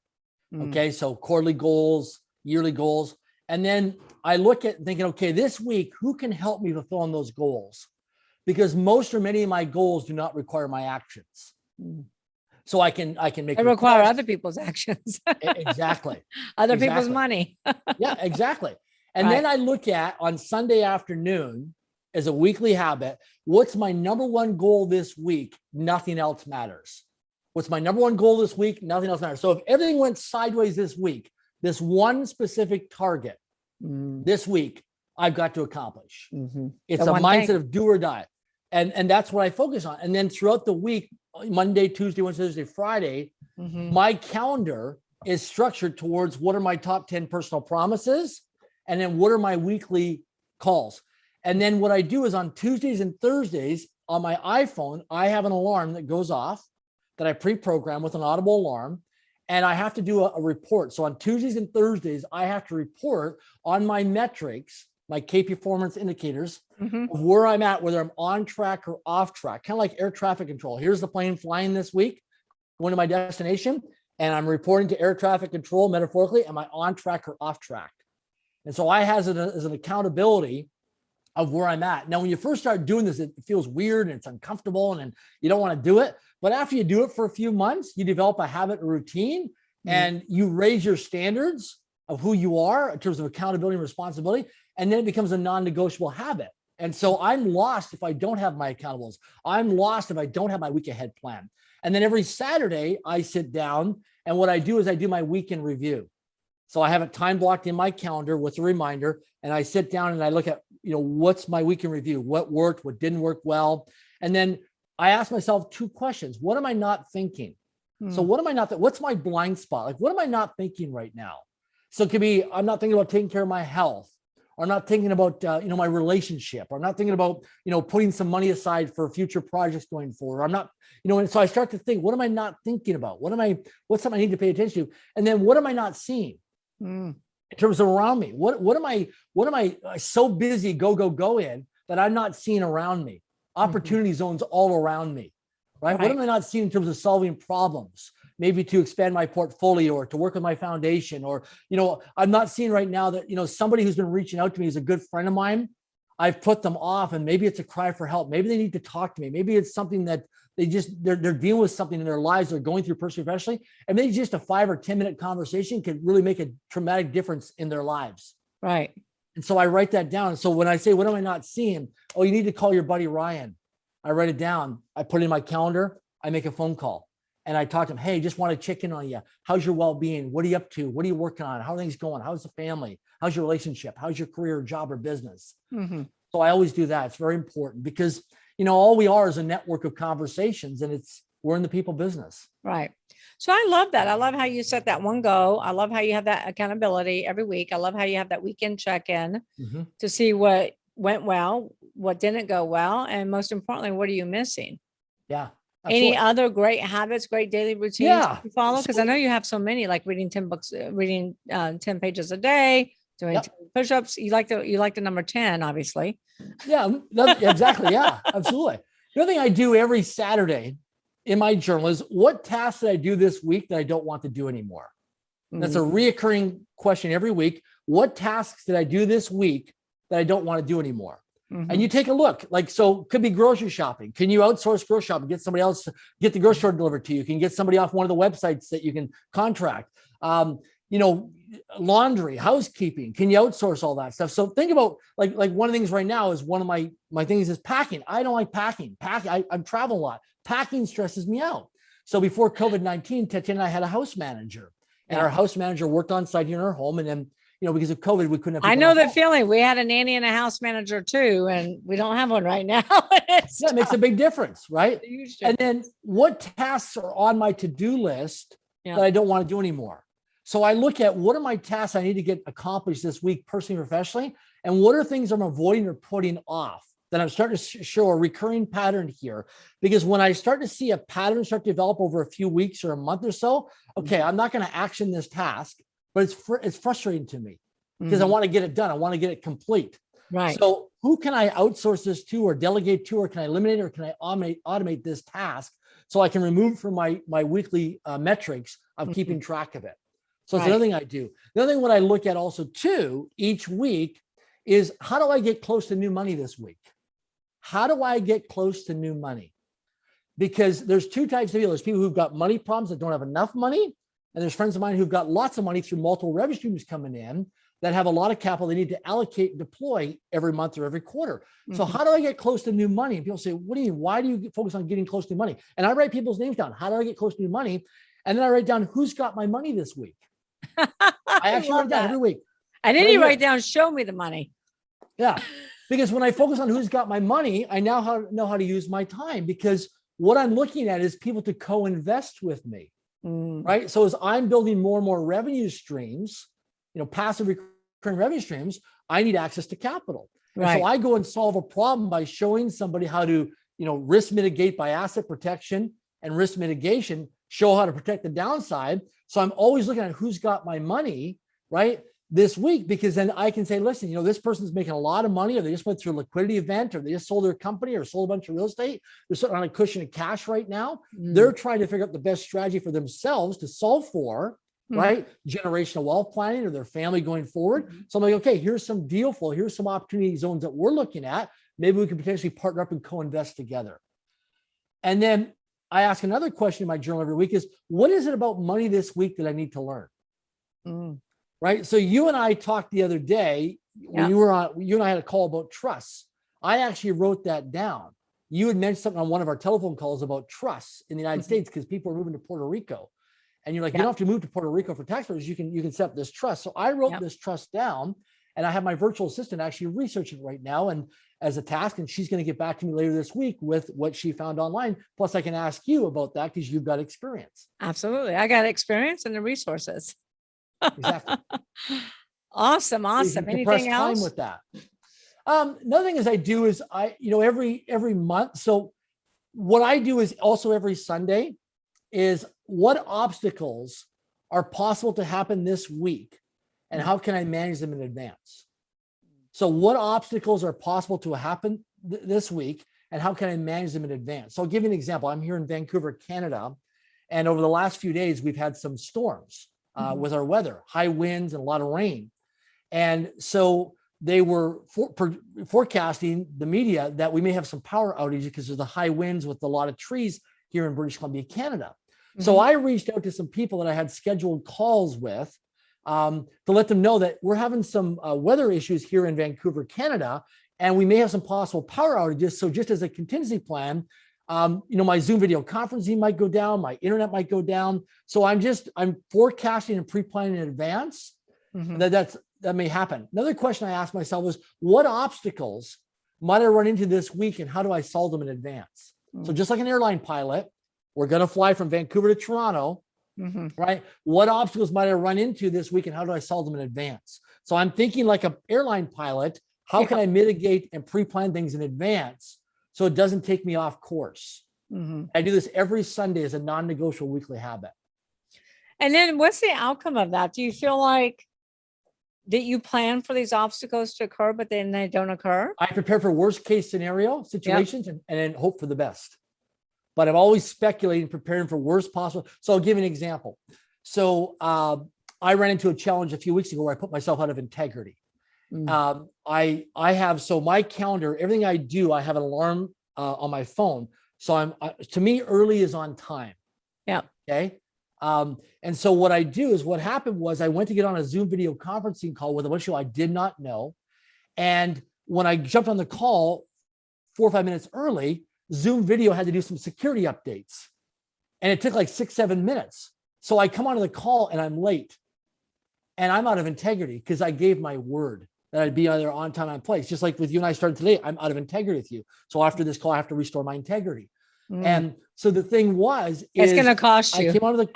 Okay. So quarterly goals, yearly goals. And then I look at thinking, okay, this week, who can help me fulfill on those goals? Because most or many of my goals do not require my actions. So I can make it require other people's actions. Exactly. Other people's money. Yeah, exactly. And then I look at on Sunday afternoon as a weekly habit, what's my number one goal this week? Nothing else matters. What's my number one goal this week? Nothing else matters. So if everything went sideways this week, this one specific target this week, I've got to accomplish. It's a mindset of do or die. And that's what I focus on. And then throughout the week, Monday, Tuesday, Wednesday, Thursday, Friday, my calendar is structured towards what are my top 10 personal promises? And then what are my weekly calls? And then what I do is on Tuesdays and Thursdays on my iPhone, I have an alarm that goes off that I pre-program with an audible alarm. And I have to do a report. So on Tuesdays and Thursdays, I have to report on my metrics, my key performance indicators of where I'm at, whether I'm on track or off track, kind of like air traffic control. Here's the plane flying this week, going to my destination, and I'm reporting to air traffic control metaphorically, am I on track or off track? And so I have it as an accountability of where I'm at. Now, when you first start doing this, it feels weird and it's uncomfortable and you don't want to do it. But after you do it for a few months, you develop a habit, a routine, and you raise your standards of who you are in terms of accountability and responsibility. And then it becomes a non-negotiable habit. And so I'm lost if I don't have my accountables. I'm lost if I don't have my week ahead plan. And then every Saturday I sit down and what I do is I do my weekend review. So I have it time blocked in my calendar with a reminder, and I sit down and I look at, what's my weekend review? What worked? What didn't work well? And then I ask myself 2 questions. What am I not thinking? So what's my blind spot? Like, what am I not thinking right now? So it could be, I'm not thinking about taking care of my health, or I'm not thinking about, my relationship, or I'm not thinking about, putting some money aside for future projects going forward. I'm not, and so I start to think, what am I not thinking about? What's something I need to pay attention to? And then what am I not seeing in terms of around me? What am I so busy go in that I'm not seeing around me? Opportunity zones all around me, right? What am I not seeing in terms of solving problems, maybe to expand my portfolio or to work with my foundation, or, I'm not seeing right now that, somebody who's been reaching out to me is a good friend of mine. I've put them off, and maybe it's a cry for help. Maybe they need to talk to me. Maybe it's something that they're dealing with something in their lives they're going through personally, professionally. And maybe just a 5 or 10 minute conversation could really make a traumatic difference in their lives. Right. And so I write that down. And so when I say, what am I not seeing? Oh, you need to call your buddy Ryan. I write it down. I put it in my calendar. I make a phone call and I talk to him. Hey, just want to check in on you. How's your well-being? What are you up to? What are you working on? How are things going? How's the family? How's your relationship? How's your career, job, or business? Mm-hmm. So I always do that. It's very important because, all we are is a network of conversations, and we're in the people business. Right. So I love that. I love how you set that one goal. I love how you have that accountability every week. I love how you have that weekend check-in to see what went well, what didn't go well, and most importantly, what are you missing? Yeah. Absolutely. Any other great habits, great daily routines you follow? Because I know you have so many, like reading 10 books, reading 10 pages a day, doing 10 push-ups. You like the number 10, obviously. Yeah, exactly. Yeah, absolutely. The other thing I do every Saturday in my journal is, what tasks did I do this week that I don't want to do anymore? That's a reoccurring question every week. What tasks did I do this week that I don't want to do anymore? And you take a look, could be grocery shopping. Can you outsource grocery shopping? Get somebody else to get the grocery store delivered to you. You can get somebody off one of the websites that you can contract. Laundry, housekeeping. Can you outsource all that stuff? So think about like one of the things right now is one of my things is packing. I don't like packing. I'm traveling a lot. Packing stresses me out. So before COVID-19, Tatiana and I had a house manager, and our house manager worked on site here in our home. And then, because of COVID, we couldn't have. I know the feeling. We had a nanny and a house manager too, and we don't have one right now. That makes a big difference, right? And then what tasks are on my to-do list that I don't want to do anymore? So I look at, what are my tasks I need to get accomplished this week, personally, professionally, and what are things I'm avoiding or putting off that I'm starting to show a recurring pattern here. Because when I start to see a pattern start to develop over a few weeks or a month or so, okay, I'm not going to action this task, but it's frustrating to me because I want to get it done. I want to get it complete. Right. So who can I outsource this to, or delegate to, or can I eliminate, or can I automate this task so I can remove from my weekly metrics of keeping track of it? So it's another thing I do. The other thing what I look at also too each week is, how do I get close to new money this week? How do I get close to new money? Because there's two types of people. There's people who've got money problems that don't have enough money. And there's friends of mine who've got lots of money through multiple revenue streams coming in that have a lot of capital they need to allocate and deploy every month or every quarter. So how do I get close to new money? And people say, what do you mean? Why do you focus on getting close to new money? And I write people's names down. How do I get close to new money? And then I write down, who's got my money this week? I actually write down every week. And then you write down, show me the money. Yeah. Because when I focus on who's got my money, I now know how to use my time, because what I'm looking at is people to co-invest with me. Right. So as I'm building more and more revenue streams, passive recurring revenue streams, I need access to capital. Right. So I go and solve a problem by showing somebody how to, risk mitigate by asset protection and risk mitigation, show how to protect the downside. So I'm always looking at who's got my money, right, this week, because then I can say, listen, this person's making a lot of money, or they just went through a liquidity event, or they just sold their company, or sold a bunch of real estate. They're sitting on a cushion of cash right now. They're trying to figure out the best strategy for themselves to solve for, right, generational wealth planning, or their family going forward. So I'm like, okay, here's some deal flow. Here's some opportunity zones that we're looking at. Maybe we can potentially partner up and co-invest together. And then I ask another question in my journal every week is, what is it about money this week that I need to learn? Right. So you and I talked the other day when you and I had a call about trust. I actually wrote that down. You had mentioned something on one of our telephone calls about trust in the United States, because people are moving to Puerto Rico, and you're like, you don't have to move to Puerto Rico for tax purposes. You can set up this trust. So I wrote this trust down, and I have my virtual assistant actually research it right now, and as a task, and she's going to get back to me later this week with what she found online. Plus I can ask you about that because you've got experience. Absolutely. I got experience and the resources. Exactly. Awesome. Anything else? Time with that. Another thing is I do is every month. So what I do is also every Sunday is, what obstacles are possible to happen this week, and how can I manage them in advance? So what obstacles are possible to happen this week, and how can I manage them in advance? So I'll give you an example. I'm here in Vancouver, Canada, And over the last few days, we've had some storms with our weather, high winds and a lot of rain. And so they were forecasting, the media, that we may have some power outages because of the high winds with a lot of trees here in British Columbia, Canada. So I reached out to some people that I had scheduled calls with to let them know that we're having some weather issues here in Vancouver, Canada, and we may have some possible power outages. So just as a contingency plan, my Zoom video conferencing might go down, my internet might go down. So I'm forecasting and pre-planning in advance that may happen. Another question I asked myself was, what obstacles might I run into this week and how do I solve them in advance? So just like an airline pilot, we're going to fly from Vancouver to Toronto, right? What obstacles might I run into this week and how do I solve them in advance? So I'm thinking like an airline pilot, how can I mitigate and pre-plan things in advance so it doesn't take me off course? I do this every Sunday as a non-negotiable weekly habit. And then what's the outcome of that? Do you feel like that you plan for these obstacles to occur, but then they don't occur? I prepare for worst case scenario situations and then hope for the best. But I'm always speculating, preparing for worst possible. So I'll give you an example. So I ran into a challenge a few weeks ago where I put myself out of integrity. I have, so my calendar, everything I do, I have an alarm on my phone. So to me, early is on time. Yeah. Okay. And so what I do is, what happened was I went to get on a Zoom video conferencing call with a bunch of people I did not know. And when I jumped on the call 4 or 5 minutes early, Zoom video had to do some security updates. And it took like 6-7 minutes. So I come onto the call and I'm late. And I'm out of integrity because I gave my word that I'd be either on time, on place. Just like with you and I started today, I'm out of integrity with you. So after this call, I have to restore my integrity. And so the thing was, it's going to cost you. I came onto the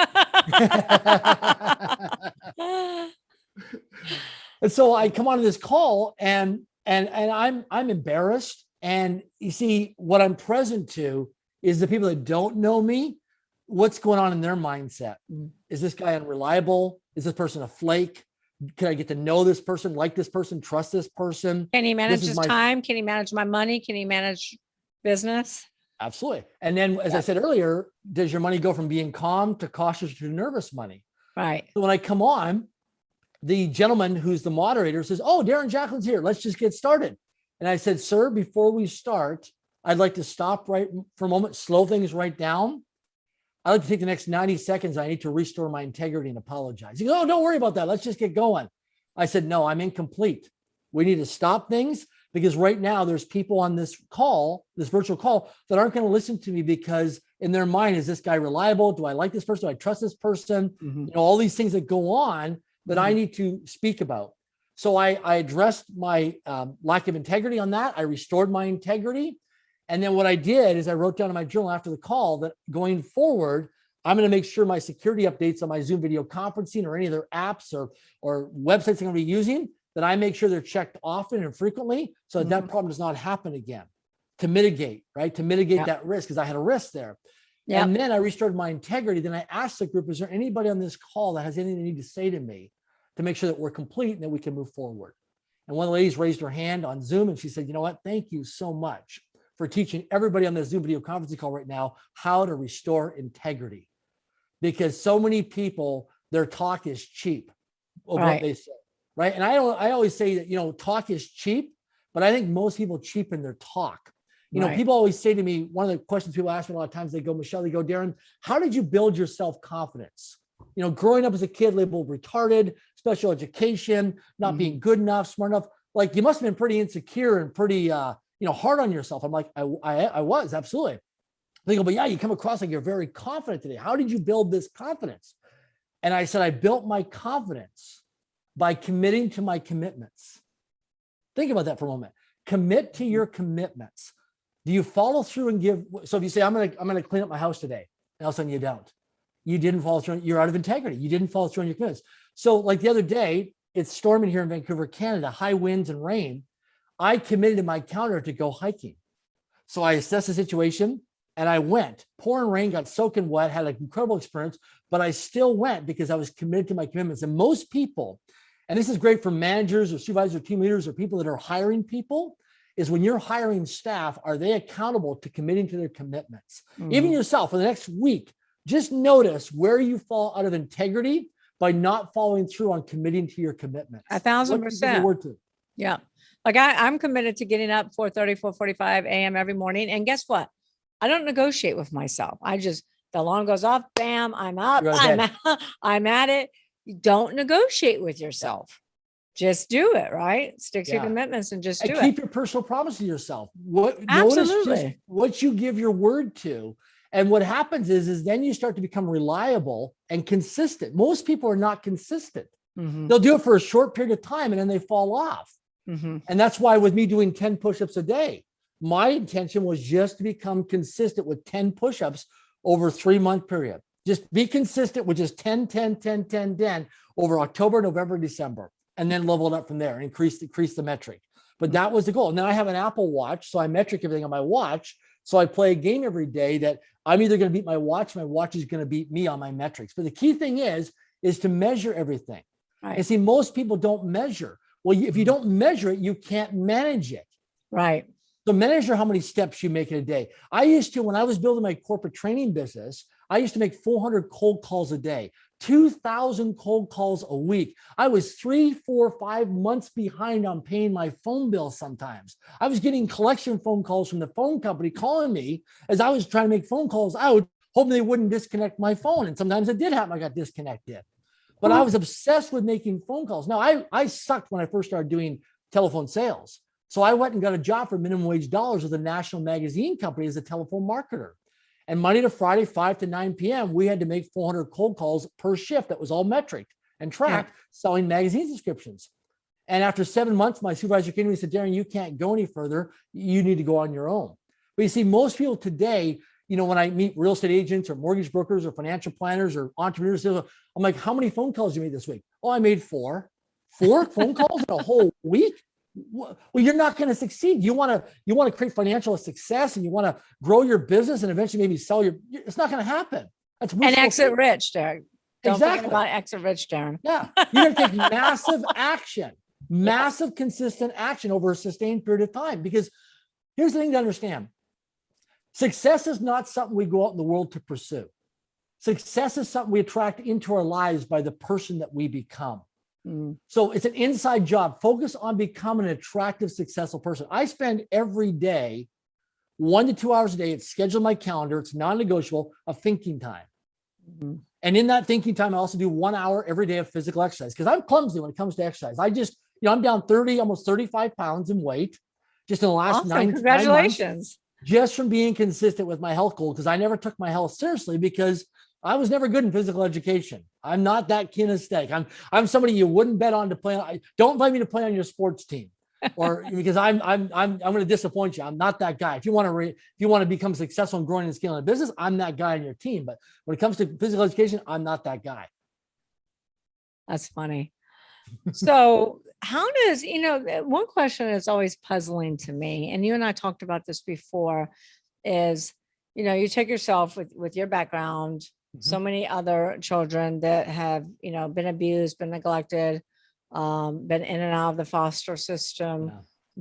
and so I come onto this call and I'm embarrassed. And you see, what I'm present to is the people that don't know me, what's going on in their mindset. Is this guy unreliable? Is this person a flake? Can I get to know this person, like this person, trust this person? Can he manage his time? Can he manage my money? Can he manage business? Absolutely. And then, as I said earlier, does your money go from being calm to cautious to nervous money? Right. So when I come on, the gentleman who's the moderator says, "Oh, Darren Jacklin's here. Let's just get started." And I said, "Sir, before we start, I'd like to stop right for a moment, slow things right down. I'd like to take the next 90 seconds. I need to restore my integrity and apologize." He goes, "Oh, don't worry about that. Let's just get going." I said, "No, I'm incomplete. We need to stop things because right now there's people on this call, this virtual call, that aren't going to listen to me because in their mind, is this guy reliable? Do I like this person? Do I trust this person?" All these things that go on that I need to speak about. So I addressed my lack of integrity on that. I restored my integrity. And then what I did is I wrote down in my journal after the call that going forward, I'm going to make sure my security updates on my Zoom video conferencing or any other apps or websites I'm going to be using, that I make sure they're checked often and frequently so that problem does not happen again, to mitigate, right? To mitigate that risk, because I had a risk there. And then I restored my integrity. Then I asked the group, is there anybody on this call that has anything they need to say to me to make sure that we're complete and that we can move forward? And one of the ladies raised her hand on Zoom and she said, "You know what? Thank you so much for teaching everybody on this Zoom video conferencing call right now how to restore integrity." Because so many people, their talk is cheap of what they say, right? And I always say that, talk is cheap, but I think most people cheapen their talk. People always say to me, one of the questions people ask me a lot of times, they go, "Michelle, Darren, how did you build your self-confidence? Growing up as a kid, labeled retarded, special education, not being good enough, smart enough. Like, you must have been pretty insecure and pretty, hard on yourself." I'm like, I was, absolutely. They go, "But yeah, you come across like you're very confident today. How did you build this confidence?" And I said, I built my confidence by committing to my commitments. Think about that for a moment. Commit to your commitments. Do you follow through and give? So if you say, I'm going to clean up my house today, and all of a sudden you don't. You didn't follow through. You're out of integrity. You didn't follow through on your commitments. So like the other day, it's storming here in Vancouver, Canada, high winds and rain. I committed to my calendar to go hiking. So I assessed the situation and I went. Pouring rain, got soaking wet, had an incredible experience, but I still went because I was committed to my commitments. And most people, and this is great for managers or supervisors or team leaders or people that are hiring people, is when you're hiring staff, are they accountable to committing to their commitments? Even yourself, for the next week, just notice where you fall out of integrity by not following through on committing to your commitments. 1,000%. Word to. Yeah. Like I'm committed to getting up 4:30, 4:45 a.m. every morning. And guess what? I don't negotiate with myself. The alarm goes off, bam, I'm up, I'm at it. You don't negotiate with yourself. Just do it, right? Stick to your commitments and just do it. Keep your personal promise to yourself. Absolutely. Notice just what you give your word to. And what happens is then you start to become reliable and consistent. Most people are not consistent. Mm-hmm. They'll do it for a short period of time and then they fall off. Mm-hmm. And that's why with me doing 10 push-ups a day, my intention was just to become consistent with 10 push-ups over a 3-month period. Just be consistent with just 10, 10, 10, 10, 10 over October, November, December, and then level it up from there and increase the metric. But that was the goal. Now I have an Apple Watch, so I metric everything on my watch. So I play a game every day that I'm either going to beat my watch is going to beat me on my metrics. But the key thing is to measure everything. Right. And see, most people don't measure. Well, if you don't measure it, you can't manage it. Right. So measure how many steps you make in a day. I used to, when I was building my corporate training business, I used to make 400 cold calls a day, 2,000 cold calls a week. I was 3, 4, 5 months behind on paying my phone bill sometimes. I was getting collection phone calls from the phone company calling me as I was trying to make phone calls out, hoping they wouldn't disconnect my phone. And sometimes it did happen. I got disconnected. But I was obsessed with making phone calls. Now, I sucked when I first started doing telephone sales. So I went and got a job for minimum wage dollars with a national magazine company as a telephone marketer. And Monday to Friday, 5 to 9 p.m., we had to make 400 cold calls per shift. That was all metric and tracked, selling magazine subscriptions. And after 7 months, my supervisor came to me and said, Darren, you can't go any further. You need to go on your own. But you see, most people today, when I meet real estate agents or mortgage brokers or financial planners or entrepreneurs, I'm like, how many phone calls you made this week? Oh, I made 4. 4 phone calls in a whole week? Well, you're not going to succeed. You want to create financial success and you want to grow your business and eventually maybe sell it's not going to happen. That's and exit rich, Darren. Don't exactly. forget about exit rich, Darren. Yeah. You're going to take massive action, massive consistent action over a sustained period of time. Because here's the thing to understand. Success is not something we go out in the world to pursue. Success is something we attract into our lives by the person that we become. So it's an inside job. Focus on becoming an attractive, successful person. I spend every day 1 to 2 hours a day. It's scheduled in my calendar. It's non-negotiable of thinking time. And in that thinking time, I also do 1 hour every day of physical exercise because I'm clumsy when it comes to exercise. I'm down 30, almost 35 pounds in weight just in the last awesome. 9 Congratulations. 9 months, just from being consistent with my health goal because I never took my health seriously because I was never good in physical education. I'm not that kinesthetic. I'm somebody you wouldn't bet on to play. Don't invite me to play on your sports team, or because I'm going to disappoint you. I'm not that guy. If you want to become successful in growing and scaling a business, I'm that guy on your team. But when it comes to physical education, I'm not that guy. That's funny. So how does, one question that's always puzzling to me, and you and I talked about this before, is, you take yourself with your background, so many other children that have, been abused, been neglected, been in and out of the foster system,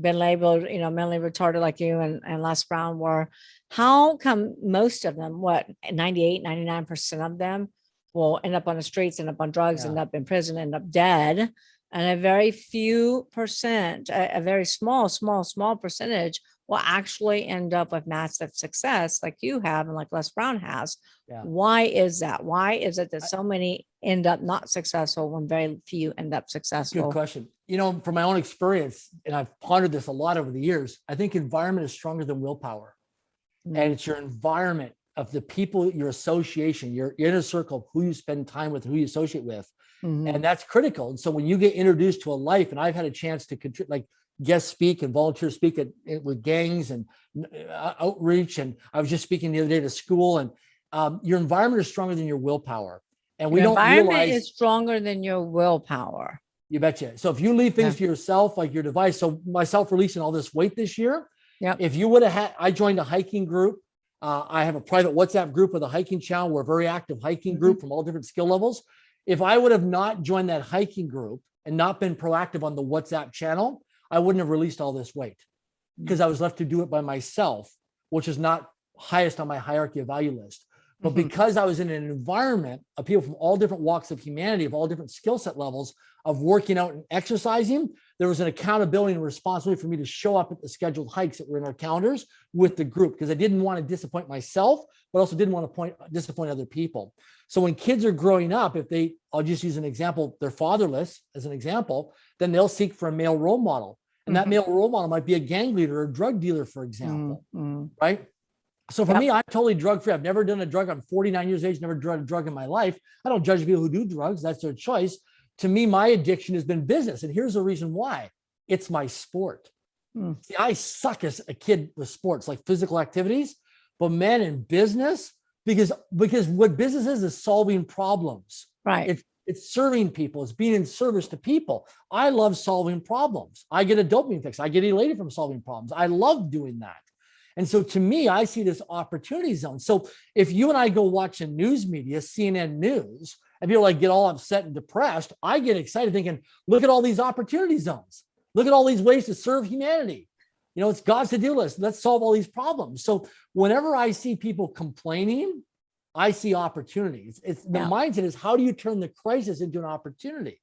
been labeled, mentally retarded like you and Les Brown were. How come most of them, 98, 99% of them will end up on the streets, end up on drugs, end up in prison, end up dead? And a very few percent, a very small percentage will actually end up with massive success like you have and like Les Brown has. Yeah. Why is that? Why is it that so many end up not successful when very few end up successful? Good question. From my own experience, and I've pondered this a lot over the years, I think environment is stronger than willpower. And it's your environment of the people, your association, your inner circle of who you spend time with, who you associate with. And that's critical. And so when you get introduced to a life, and I've had a chance to guest speak and volunteer speak with gangs and outreach. And I was just speaking the other day to school, and your environment is stronger than your willpower. And we don't realize environment is stronger than your willpower. You betcha. So if you leave things to yourself, like your device, so myself releasing all this weight this year, if you would have I joined a hiking group. I have a private WhatsApp group with a hiking channel. We're a very active hiking group from all different skill levels. If I would have not joined that hiking group and not been proactive on the WhatsApp channel, I wouldn't have released all this weight because I was left to do it by myself, which is not highest on my hierarchy of value list. But because I was in an environment of people from all different walks of humanity, of all different skill set levels of working out and exercising, there was an accountability and responsibility for me to show up at the scheduled hikes that were in our calendars with the group, because I didn't want to disappoint myself, but also didn't want to disappoint other people. So when kids are growing up, I'll just use an example, they're fatherless as an example, then they'll seek for a male role model. And that male role model might be a gang leader or a drug dealer, for example, right? So for me, I'm totally drug free. I've never done a drug. I'm 49 years of age, never done a drug in my life. I don't judge people who do drugs. That's their choice. To me, my addiction has been business. And here's the reason why. It's my sport. See, I suck as a kid with sports, like physical activities, but man, in business, because what business is solving problems. Right. It's serving people. It's being in service to people. I love solving problems. I get a dopamine fix. I get elated from solving problems. I love doing that. And so to me, I see this opportunity zone. So if you and I go watch a news media, CNN News, and people like get all upset and depressed, I get excited thinking, look at all these opportunity zones. Look at all these ways to serve humanity. You know, it's God's to-do list. Let's solve all these problems. So whenever I see people complaining, I see opportunities. It's the mindset is, how do you turn the crisis into an opportunity?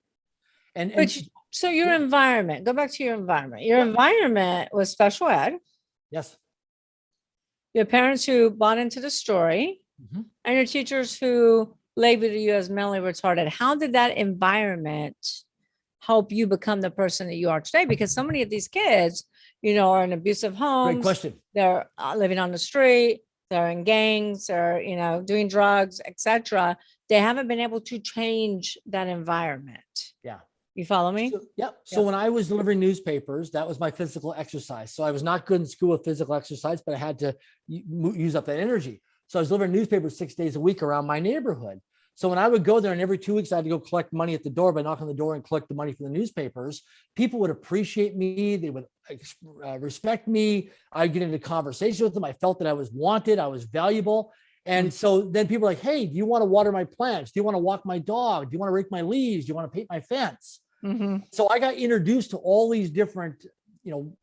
So your environment, go back to your environment. Your environment was special ed. Yes. Your parents who bought into the story, and your teachers who labeled you as mentally retarded. How did that environment help you become the person that you are today? Because so many of these kids, are in abusive homes. Great question. They're living on the street. They're in gangs. They're, doing drugs, etc. They haven't been able to change that environment. Yeah. You follow me? So when I was delivering newspapers, that was my physical exercise. So I was not good in school with physical exercise, but I had to use up that energy. So I was delivering newspapers 6 days a week around my neighborhood. So when I would go there, and every 2 weeks I had to go collect money at the door, by knock on the door and collect the money for the newspapers, people would appreciate me. They would respect me. I'd get into conversation with them. I felt that I was wanted. I was valuable. And so then people were like, hey, do you want to water my plants? Do you want to walk my dog? Do you want to rake my leaves? Do you want to paint my fence? So I got introduced to all these different,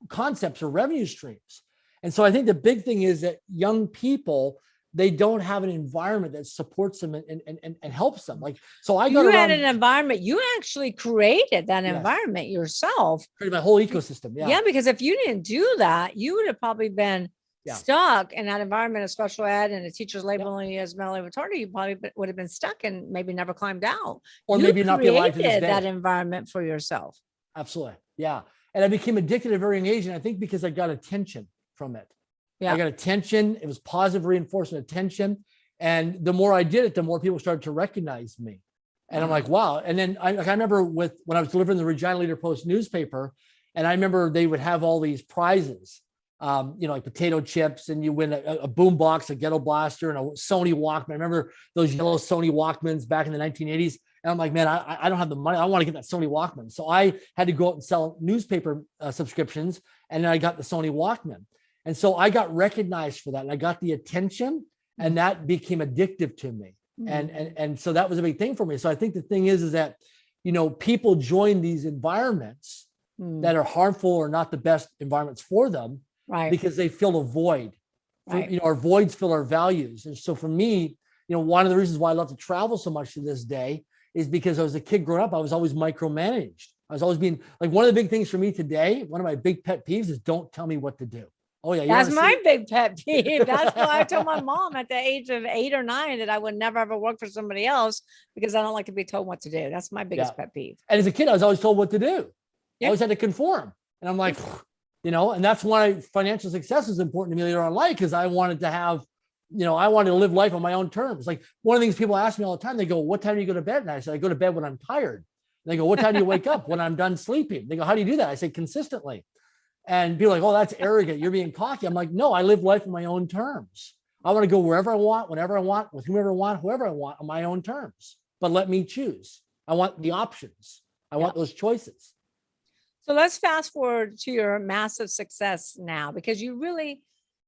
concepts or revenue streams. And so I think the big thing is that young people, they don't have an environment that supports them and helps them. So I got had an environment. You actually created that environment yourself. Created my whole ecosystem. Yeah, because if you didn't do that, you would have probably been stuck in that environment of special ed, and the teachers labeling you as mentally retarded. You probably would have been stuck and maybe never climbed out. Or maybe not be alive to this day. That environment for yourself. Absolutely. Yeah. And I became addicted at a very young age. And I think because I got attention from it. I got attention. It was positive reinforcement attention. And the more I did it, the more people started to recognize me. And I'm like, wow. And then I remember when I was delivering the Regina Leader Post newspaper, and I remember they would have all these prizes, like potato chips, and you win a boom box, a ghetto blaster, and a Sony Walkman. I remember those yellow Sony Walkmans back in the 1980s. And I'm like, man, I don't have the money. I want to get that Sony Walkman. So I had to go out and sell newspaper subscriptions. And then I got the Sony Walkman. And so I got recognized for that, and I got the attention, and that became addictive to me. And so that was a big thing for me. So I think the thing is that, people join these environments that are harmful or not the best environments for them, because they fill a void. Our voids fill our values. And so for me, one of the reasons why I love to travel so much to this day is because I was a kid growing up, I was always micromanaged. I was always being one of the big things for me today, one of my big pet peeves is don't tell me what to do. Oh yeah. That's my big pet peeve. That's why I told my mom at the age of 8 or 9 that I would never ever work for somebody else, because I don't like to be told what to do. That's my biggest pet peeve. And as a kid, I was always told what to do. I always had to conform. And I'm like, and that's why financial success is important to me later on in life, because I wanted to have, I wanted to live life on my own terms. Like one of the things people ask me all the time, they go, what time do you go to bed? And I said, I go to bed when I'm tired. And they go, what time do you wake up? When I'm done sleeping. They go, how do you do that? I say, consistently. And people are like, oh, that's arrogant. You're being cocky. I'm like, no, I live life on my own terms. I want to go wherever I want, whenever I want, with whomever I want, whoever I want, on my own terms. But let me choose. I want the options. I want those choices. So let's fast forward to your massive success now, because you really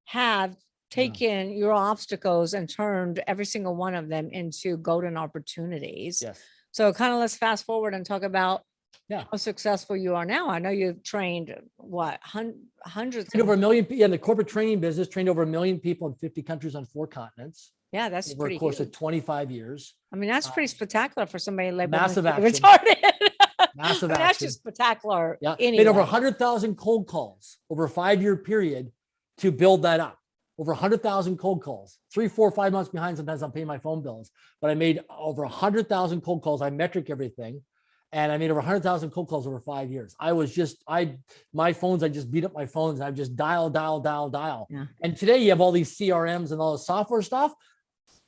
have taken your obstacles and turned every single one of them into golden opportunities. Yes. So kind of let's fast forward and talk about Yeah. how successful you are now. I know you've trained what hundreds Trained over 1 million people in the corporate training business, trained over 1 million people in 50 countries on 4 continents. Yeah, that's over pretty a course huge. of 25 years. I mean, that's pretty spectacular for somebody like Massive retarded. Massive I mean, that's action. just spectacular. Yeah. Anyway. Made over 100,000 cold calls over a 5-year period to build that up. Over 100,000 cold calls, 3, 4, 5 months behind. Sometimes I'm paying my phone bills, but I made over 100,000 cold calls. I metric everything. And I made over 100,000 cold calls over 5 years. I just beat up my phones. I just dial. Yeah. And today you have all these CRMs and all the software stuff.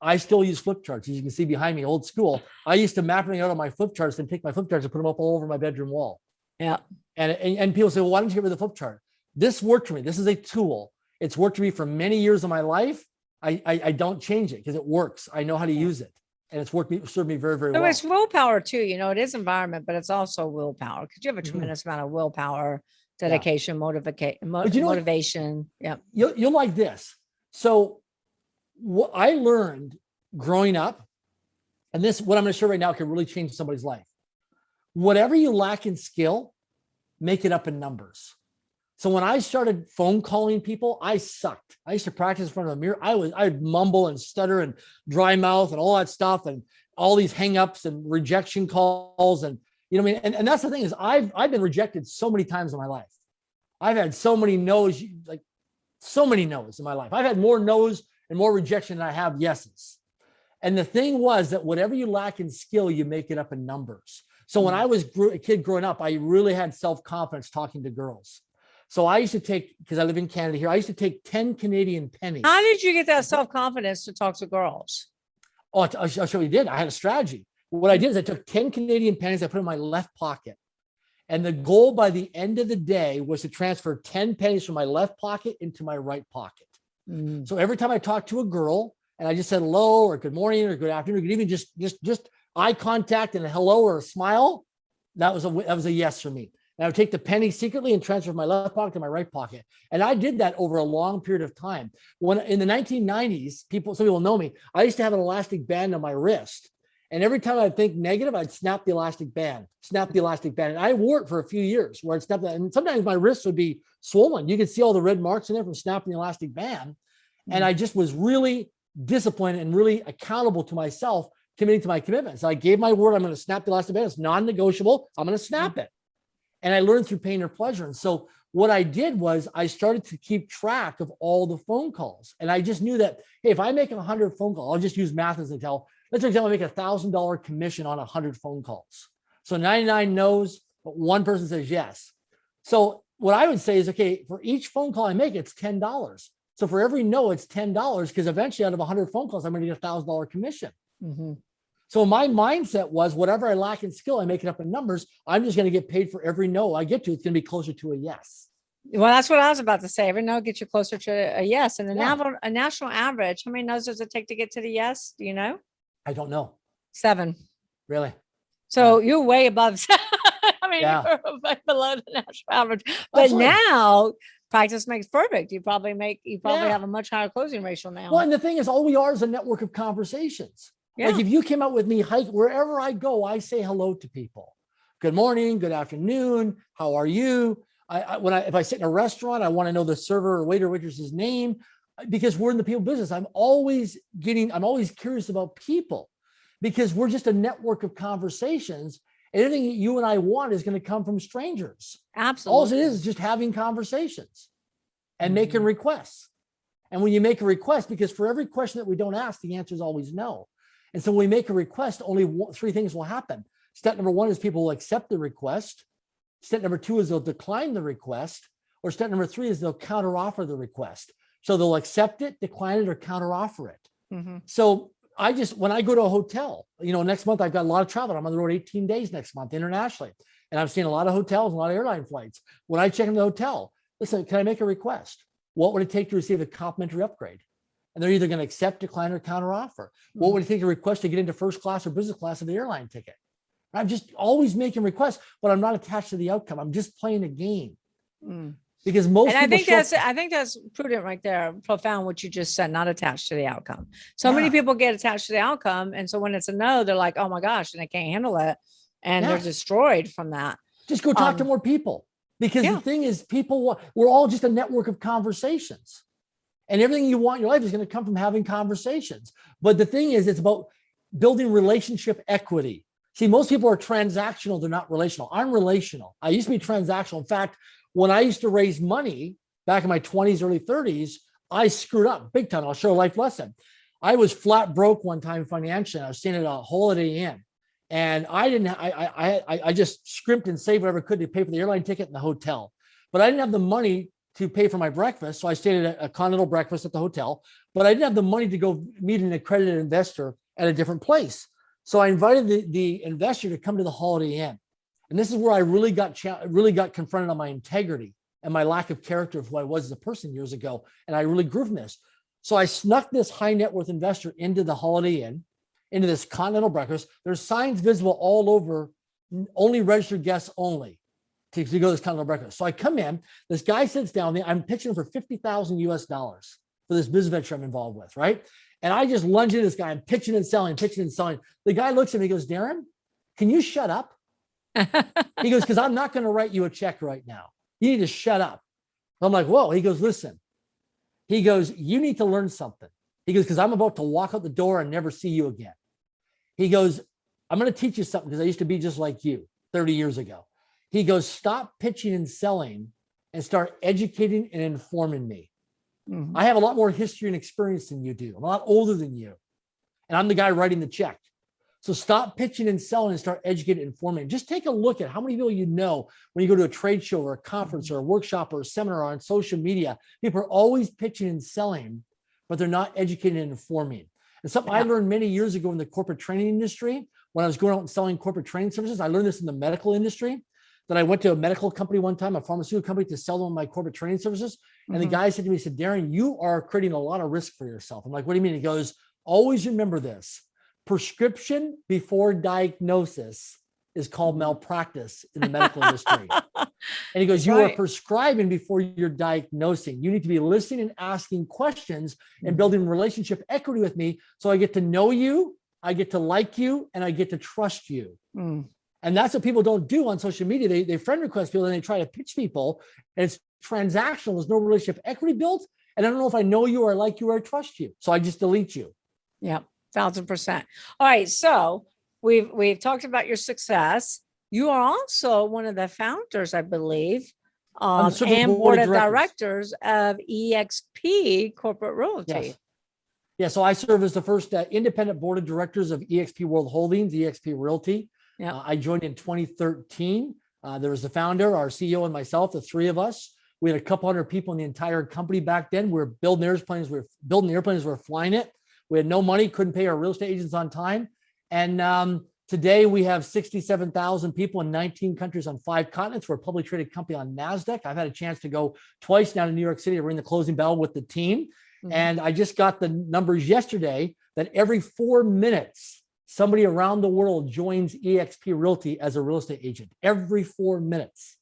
I still use flip charts. As you can see behind me, old school. I used to map everything out on my flip charts and take my flip charts and put them up all over my bedroom wall. Yeah. And people say, well, why don't you get rid of the flip chart? This worked for me. This is a tool. It's worked for me for many years of my life. I don't change it because it works. I know how to use it. And it's served me very, very well. So it's willpower too. It is environment, but it's also willpower because you have a tremendous amount of willpower, dedication, motivation. Yeah. You'll like this. So what I learned growing up, and this, what I'm going to share right now can really change somebody's life. Whatever you lack in skill, make it up in numbers. So when I started phone calling people, I sucked. I used to practice in front of a mirror. I'd mumble and stutter and dry mouth and all that stuff and all these hangups and rejection calls. And you know what I mean? And that's the thing is I've been rejected so many times in my life. I've had so many no's, like so many no's in my life. I've had more no's and more rejection than I have yeses. And the thing was that whatever you lack in skill, you make it up in numbers. So when I was a kid growing up, I really had self-confidence talking to girls. So I used to take, because I live in Canada here, I used to take 10 Canadian pennies. How did you get that self-confidence to talk to girls? Oh, I'll show you did. I had a strategy. What I did is I took 10 Canadian pennies, I put in my left pocket. And the goal by the end of the day was to transfer 10 pennies from my left pocket into my right pocket. So every time I talked to a girl and I just said hello or good morning or good afternoon, or even just eye contact and a hello or a smile, that was a yes for me. And I would take the penny secretly and transfer from my left pocket to my right pocket. And I did that over a long period of time. When in the 1990s, some people know me, I used to have an elastic band on my wrist. And every time I'd think negative, I'd snap the elastic band. And I wore it for a few years where I'd snap that. And sometimes my wrists would be swollen. You could see all the red marks in there from snapping the elastic band. And I just was really disciplined and really accountable to myself, committing to my commitments. I gave my word, I'm going to snap the elastic band. It's non-negotiable. I'm going to snap it. And I learned through pain or pleasure. And so what I did was I started to keep track of all the phone calls. And I just knew that, hey, if I make 100 phone calls, I'll just use math as an example. Let's for example, I make $1,000 commission on 100 phone calls. So 99 no's, but one person says yes. So what I would say is, okay, for each phone call I make, it's $10. So for every no, it's $10 because eventually out of 100 phone calls, I'm going to get $1,000 commission. So my mindset was whatever I lack in skill, I make it up in numbers. I'm just going to get paid for every no I get to. It's going to be closer to a yes. Well, that's what I was about to say. Every no gets you closer to a yes. And a national average, how many no's does it take to get to the yes? Do you know? I don't know. 7. Really? So you're way above. I mean, you're way below the national average. But now practice makes perfect. You probably have a much higher closing ratio now. Well, and the thing is, all we are is a network of conversations. Yeah. Like if you came out with me, wherever I go, I say hello to people. Good morning, good afternoon. How are you? If I sit in a restaurant, I want to know the server or waiter, waitress's name, because we're in the people business. I'm always curious about people because we're just a network of conversations. And anything that you and I want is going to come from strangers. Absolutely. All it is just having conversations and making requests. And when you make a request, because for every question that we don't ask, the answer is always no. And so when we make a request, only 3 things will happen. Step number 1 is people will accept the request. Step number 2 is they'll decline the request. Or step number 3 is they'll counteroffer the request. So they'll accept it, decline it, or counteroffer it. So when I go to a hotel, next month I've got a lot of travel. I'm on the road 18 days next month internationally. And I'm seeing a lot of hotels, a lot of airline flights. When I check in the hotel, listen, can I make a request? What would it take to receive a complimentary upgrade? And they're either going to accept, decline, or counteroffer. What would it take to request to get into first class or business class of the airline ticket? I'm just always making requests, but I'm not attached to the outcome. I'm just playing a game. Because I think that's prudent right there. Profound what you just said, not attached to the outcome. So many people get attached to the outcome. And so when it's a no, they're like, oh my gosh, and I can't handle it. And they're destroyed from that. Just go talk to more people, because the thing is, we're all just a network of conversations, and everything you want in your life is going to come from having conversations. But the thing is, it's about building relationship equity. See, most people are transactional. They're not relational. I'm relational. I used to be transactional. In fact, when I used to raise money back in my 20s, early 30s, I screwed up big time. I'll show a life lesson. I was flat broke one time financially. I was staying at a Holiday Inn, and I just scrimped and saved whatever I could to pay for the airline ticket and the hotel. But I didn't have the money to pay for my breakfast. So I stayed at a continental breakfast at the hotel, but I didn't have the money to go meet an accredited investor at a different place. So I invited the investor to come to the Holiday Inn. And this is where I really got confronted on my integrity and my lack of character of who I was as a person years ago. And I really grew from this. So I snuck this high net worth investor into the Holiday Inn, into this continental breakfast. There's signs visible all over, only registered guests only, to go to this continental breakfast. So I come in, this guy sits down there. I'm pitching him for $50,000 US for this business venture I'm involved with, right? And I just lunge into this guy. I'm pitching and selling. The guy looks at me, he goes, Darren, can you shut up? He goes, because I'm not going to write you a check right now. You need to shut up. I'm like, whoa. He goes, listen. He goes, you need to learn something. He goes, because I'm about to walk out the door and never see you again. He goes, I'm going to teach you something, because I used to be just like you 30 years ago. He goes, stop pitching and selling and start educating and informing me. I have a lot more history and experience than you do. I'm a lot older than you. And I'm the guy writing the check. So stop pitching and selling and start educating and informing. Just take a look at how many people you know when you go to a trade show or a conference or a workshop or a seminar or on social media. People are always pitching and selling, but they're not educating and informing. And something I learned many years ago in the corporate training industry, when I was going out and selling corporate training services. I learned this in the medical industry. That I went to a medical company one time, a pharmaceutical company, to sell them my corporate training services. And the guy said to me, he said, Darren, you are creating a lot of risk for yourself. I'm like, what do you mean? He goes, always remember this. Prescription before diagnosis is called malpractice in the medical industry. And he goes, you are prescribing before you're diagnosing. You need to be listening and asking questions and building relationship equity with me. So I get to know you, I get to like you, and I get to trust you. And that's what people don't do on social media. They friend request people and they try to pitch people, and it's transactional. There's no relationship equity built. And I don't know if I know you or like you or trust you. So I just delete you. Yeah, 1,000%. All right. So we've talked about your success. You are also one of the founders, I believe, and board of directors of EXP Corporate Realty. Yes. Yeah. So I serve as the first independent board of directors of EXP World Holdings, EXP Realty. I joined in 2013. There was the founder, our CEO, and myself, the three of us. We had a couple hundred people in the entire company back then. We were building airplanes. We were flying it. We had no money, couldn't pay our real estate agents on time. And today we have 67,000 people in 19 countries on 5 continents. We're a publicly traded company on NASDAQ. I've had a chance to go twice down to New York City to ring the closing bell with the team. And I just got the numbers yesterday that every 4 minutes, somebody around the world joins EXP Realty as a real estate agent. Every 4 minutes.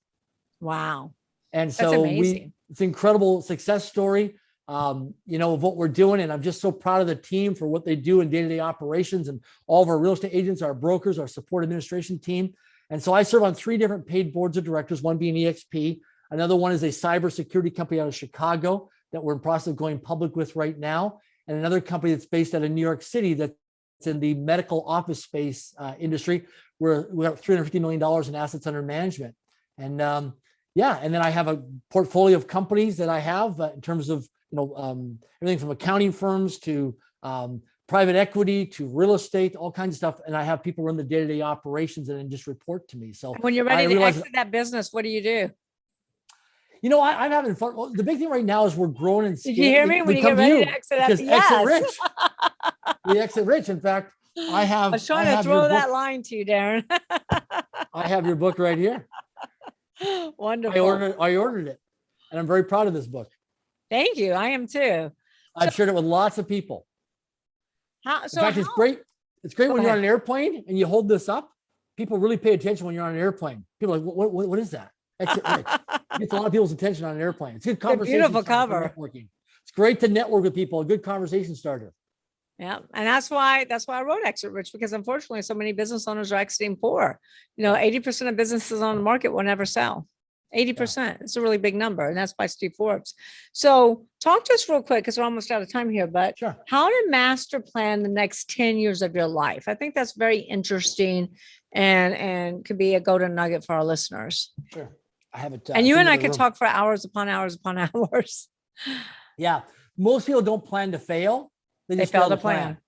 Wow. And so it's an incredible success story, of what we're doing. And I'm just so proud of the team for what they do in day-to-day operations, and all of our real estate agents, our brokers, our support administration team. And so I serve on 3 different paid boards of directors, one being EXP. Another one is a cybersecurity company out of Chicago that we're in process of going public with right now. And another company that's based out of New York City that's in the medical office space industry, where we have $350 million in assets under management. And and then I have a portfolio of companies that I have in terms of, everything from accounting firms to private equity to real estate, all kinds of stuff. And I have people run the day-to-day operations and then just report to me. So when you're ready to exit that business, what do you do? I'm having fun. Well, the big thing right now is we're growing and scaling. Did you hear me? When you get ready to exit that, Exit Rich. We exit rich. In fact, I was trying to throw that line to you, Darren. I have your book right here. Wonderful. I ordered it, and I'm very proud of this book. Thank you. I am too. I've shared it with lots of people. It's great. It's great when you're on an airplane and you hold this up. People really pay attention when you're on an airplane. People are like, what is that? Exit Rich. It gets a lot of people's attention on an airplane. It's a good conversation. Beautiful cover. Networking. It's great to network with people. A good conversation starter. Yeah. And that's why I wrote Exit Rich, because unfortunately so many business owners are exiting poor. 80% of businesses on the market will never sell. 80%. It's a really big number. And that's by Steve Forbes. So talk to us real quick, because we're almost out of time here, but Sure. how to master plan the next 10 years of your life. I think that's very interesting and could be a golden nugget for our listeners. Sure. I have it. And you and I could talk for hours upon hours upon hours. Yeah. Most people don't plan to fail. They just fail to plan.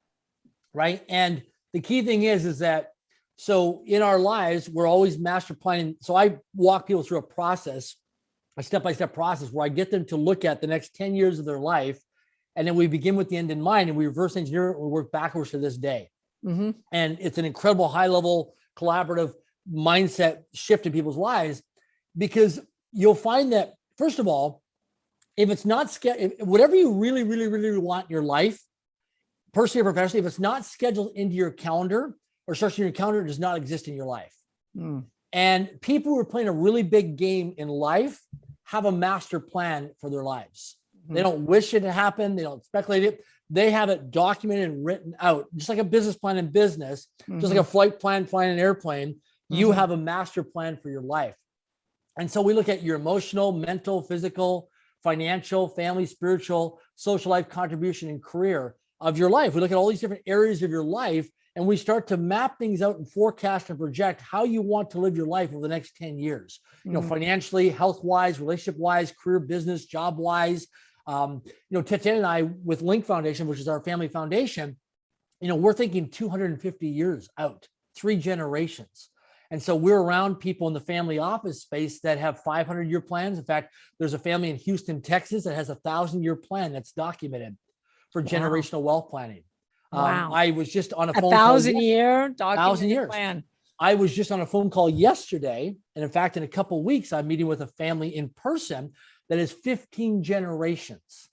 Right. And the key thing is that, so in our lives, we're always master planning. So I walk people through a step-by-step process where I get them to look at the next 10 years of their life. And then we begin with the end in mind, and we reverse engineer it and we work backwards to this day. Mm-hmm. And it's an incredible high-level collaborative mindset shift in people's lives, because you'll find that, first of all, if it's not whatever you really, really, really want in your life, personally or professionally, if it's not scheduled into your calendar or starts in your calendar, it does not exist in your life. And people who are playing a really big game in life have a master plan for their lives. They don't wish it to happen. They don't speculate it. They have it documented and written out, just like a business plan in business, just like a flight plan, flying an airplane. You have a master plan for your life. And so we look at your emotional, mental, physical, financial, family, spiritual, social life contribution, and career of your life. We look at all these different areas of your life, and we start to map things out and forecast and project how you want to live your life over the next 10 years, financially, health-wise, relationship-wise, career, business, job-wise. Tatiana and I with Link Foundation, which is our family foundation, we're thinking 250 years out, 3 generations. And so we're around people in the family office space that have 500-year plans. In fact, there's a family in Houston, Texas that has a 1,000-year plan that's documented for generational wealth planning. Wow. I was just on a phone 1,000-year documented plan. I was just on a phone call yesterday. And in fact, in a couple of weeks, I'm meeting with a family in person that is 15 generations.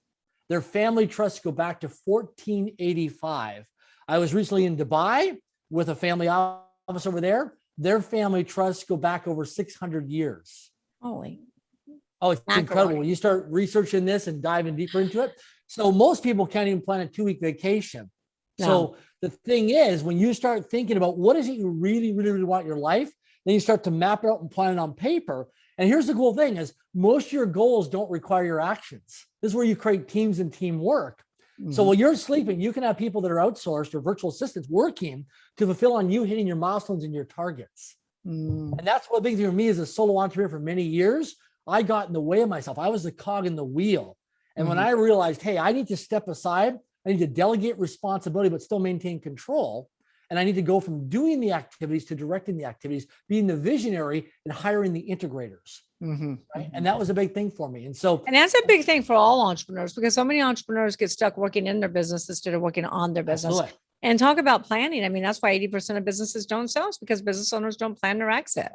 Their family trusts go back to 1485. I was recently in Dubai with a family office over there. Their family trusts go back over 600 years. Holy. Oh, it's incredible. When you start researching this and diving deeper into it. So most people can't even plan a 2-week vacation. No. So the thing is, when you start thinking about what is it you really, really, really want in your life, then you start to map it out and plan it on paper. And here's the cool thing is most of your goals don't require your actions. This is where you create teams and teamwork. So while you're sleeping, you can have people that are outsourced or virtual assistants working to fulfill on you hitting your milestones and your targets. And that's what big thing for me as a solo entrepreneur for many years. I got in the way of myself. I was the cog in the wheel. And when I realized, hey, I need to step aside, I need to delegate responsibility, but still maintain control. And I need to go from doing the activities to directing the activities, being the visionary and hiring the integrators. Right? And that was a big thing for me. And that's a big thing for all entrepreneurs, because so many entrepreneurs get stuck working in their business instead of working on their business. Absolutely. And talk about planning. I mean, that's why 80% of businesses don't sell, is because business owners don't plan their exit.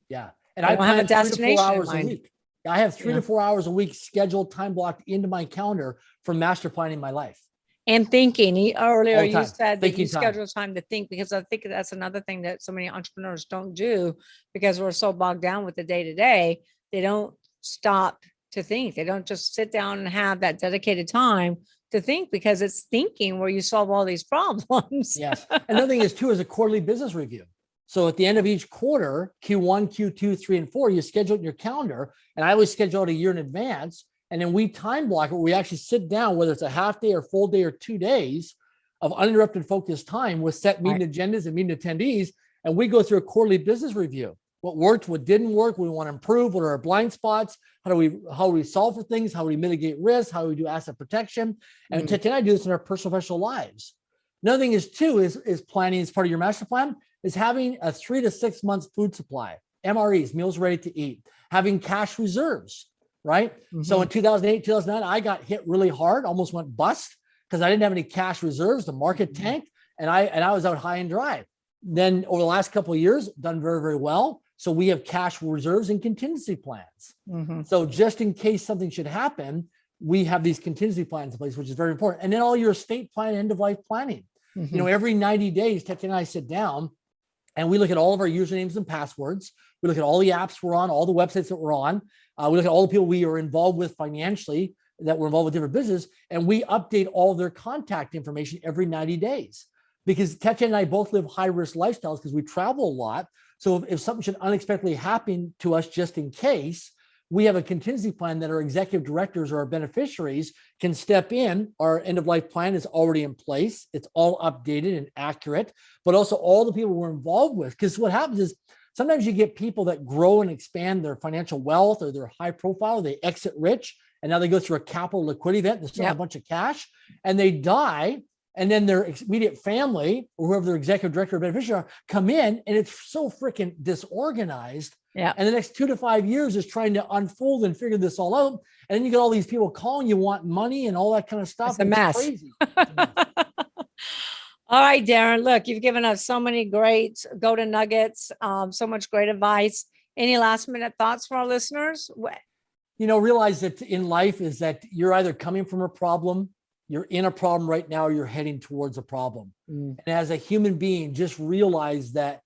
Yeah. And I plan 3 to 4 hours a week. I have 3 to 4 hours a week scheduled, time blocked into my calendar for master planning my life. And thinking. Earlier, you said that you schedule time to think, because I think that's another thing that so many entrepreneurs don't do, because we're so bogged down with the day-to-day. They don't stop to think. They don't just sit down and have that dedicated time to think, because it's thinking where you solve all these problems. Yes. Another thing is too, is a quarterly business review. So at the end of each quarter, Q1, Q2, 3, and 4, you schedule it in your calendar. And I always schedule it a year in advance. And then we time block it. We actually sit down, whether it's a half day or full day or 2 days of uninterrupted focused time with set meeting agendas and meeting attendees. And we go through a quarterly business review. What worked, what didn't work, what we want to improve, what are our blind spots, how do we solve for things, how do we mitigate risk, how do we do asset protection. And Ted and I do this in our personal professional lives. Another thing is too, is planning as part of your master plan, is having a 3 to 6 months food supply, MREs, meals ready to eat, having cash reserves, right? So in 2008, 2009, I got hit really hard, almost went bust because I didn't have any cash reserves. The market tanked and I was out high and dry. Then over the last couple of years, done very, very well. So we have cash reserves and contingency plans. So just in case something should happen, we have these contingency plans in place, which is very important. And then all your estate plan, end of life planning. Every 90 days, Ted and I sit down and we look at all of our usernames and passwords. We look at all the apps we're on, all the websites that we're on. We look at all the people we are involved with financially, that were involved with different business, and we update all their contact information every 90 days. Because Tetya and I both live high-risk lifestyles because we travel a lot. So if something should unexpectedly happen to us just in case, we have a contingency plan that our executive directors or our beneficiaries can step in. Our end-of-life plan is already in place. It's all updated and accurate, but also all the people we're involved with. Because what happens is sometimes you get people that grow and expand their financial wealth or their high profile, they exit rich, and now they go through a capital liquidity event, they still have a bunch of cash, and they die. And then their immediate family or whoever their executive director or beneficiary are come in, and it's so freaking disorganized. Yeah. And the next 2 to 5 years is trying to unfold and figure this all out. And then you get all these people calling you, want money and all that kind of stuff. It's a mess. Crazy. All right, Darren, look, you've given us so many great go-to nuggets, so much great advice. Any last minute thoughts for our listeners? Realize that in life is that you're either coming from a problem, you're in a problem right now, or you're heading towards a problem. And as a human being, just realize that,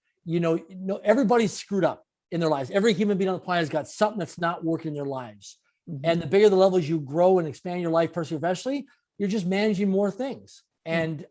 everybody's screwed up in their lives. Every human being on the planet has got something that's not working in their lives. And the bigger the levels you grow and expand your life personally, professionally, you're just managing more things. And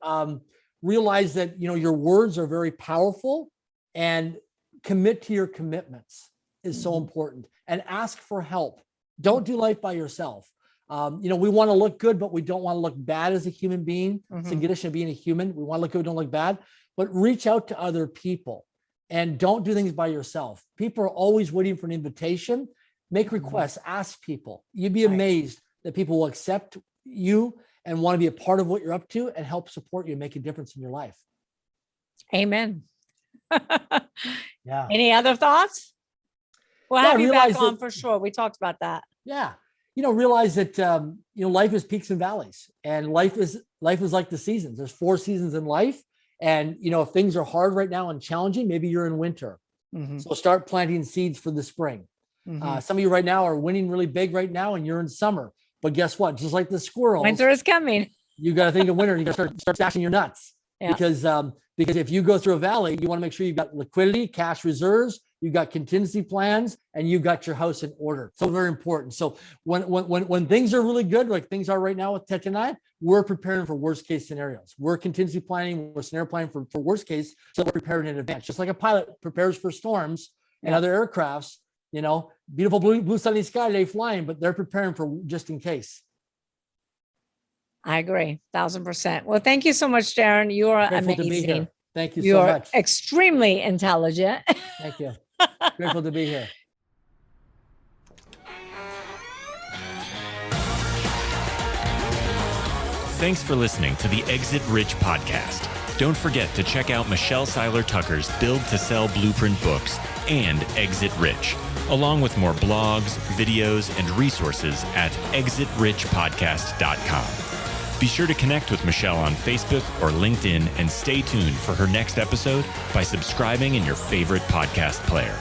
realize that, your words are very powerful, and commit to your commitments is so important, and ask for help. Don't do life by yourself. We want to look good, but we don't want to look bad as a human being. It's a condition of being a human. We want to look good, don't look bad, but reach out to other people and don't do things by yourself. People are always waiting for an invitation. Make requests, ask people. You'd be amazed that people will accept you and want to be a part of what you're up to and help support you and make a difference in your life. Amen. Yeah. Any other thoughts? We'll have you back on that, for sure. We talked about that. Yeah. Realize that, life is peaks and valleys, and life is like the seasons. There's 4 seasons in life. And, if things are hard right now and challenging, maybe you're in winter. So start planting seeds for the spring. Some of you right now are winning really big right now, and you're in summer. But guess what? Just like the squirrels, winter is coming. You got to think of winter. You got to start stashing your nuts. Because if you go through a valley, you want to make sure you've got liquidity, cash reserves, you've got contingency plans, and you've got your house in order. So very important. So when things are really good, like things are right now with Tetya and I, we're preparing for worst case scenarios. We're contingency planning, we're scenario planning for worst case, so we're preparing in advance. Just like a pilot prepares for storms and other aircrafts, beautiful blue sunny sky, they flying, but they're preparing for just in case. I agree, 1,000%. Well, thank you so much, Darren. You are amazing. Thank you so much. You're extremely intelligent. Thank you. Grateful to be here. Thanks for listening to the Exit Rich podcast. Don't forget to check out Michelle Seiler-Tucker's Build to Sell Blueprint books and Exit Rich, along with more blogs, videos, and resources at exitrichpodcast.com. Be sure to connect with Michelle on Facebook or LinkedIn, and stay tuned for her next episode by subscribing in your favorite podcast player.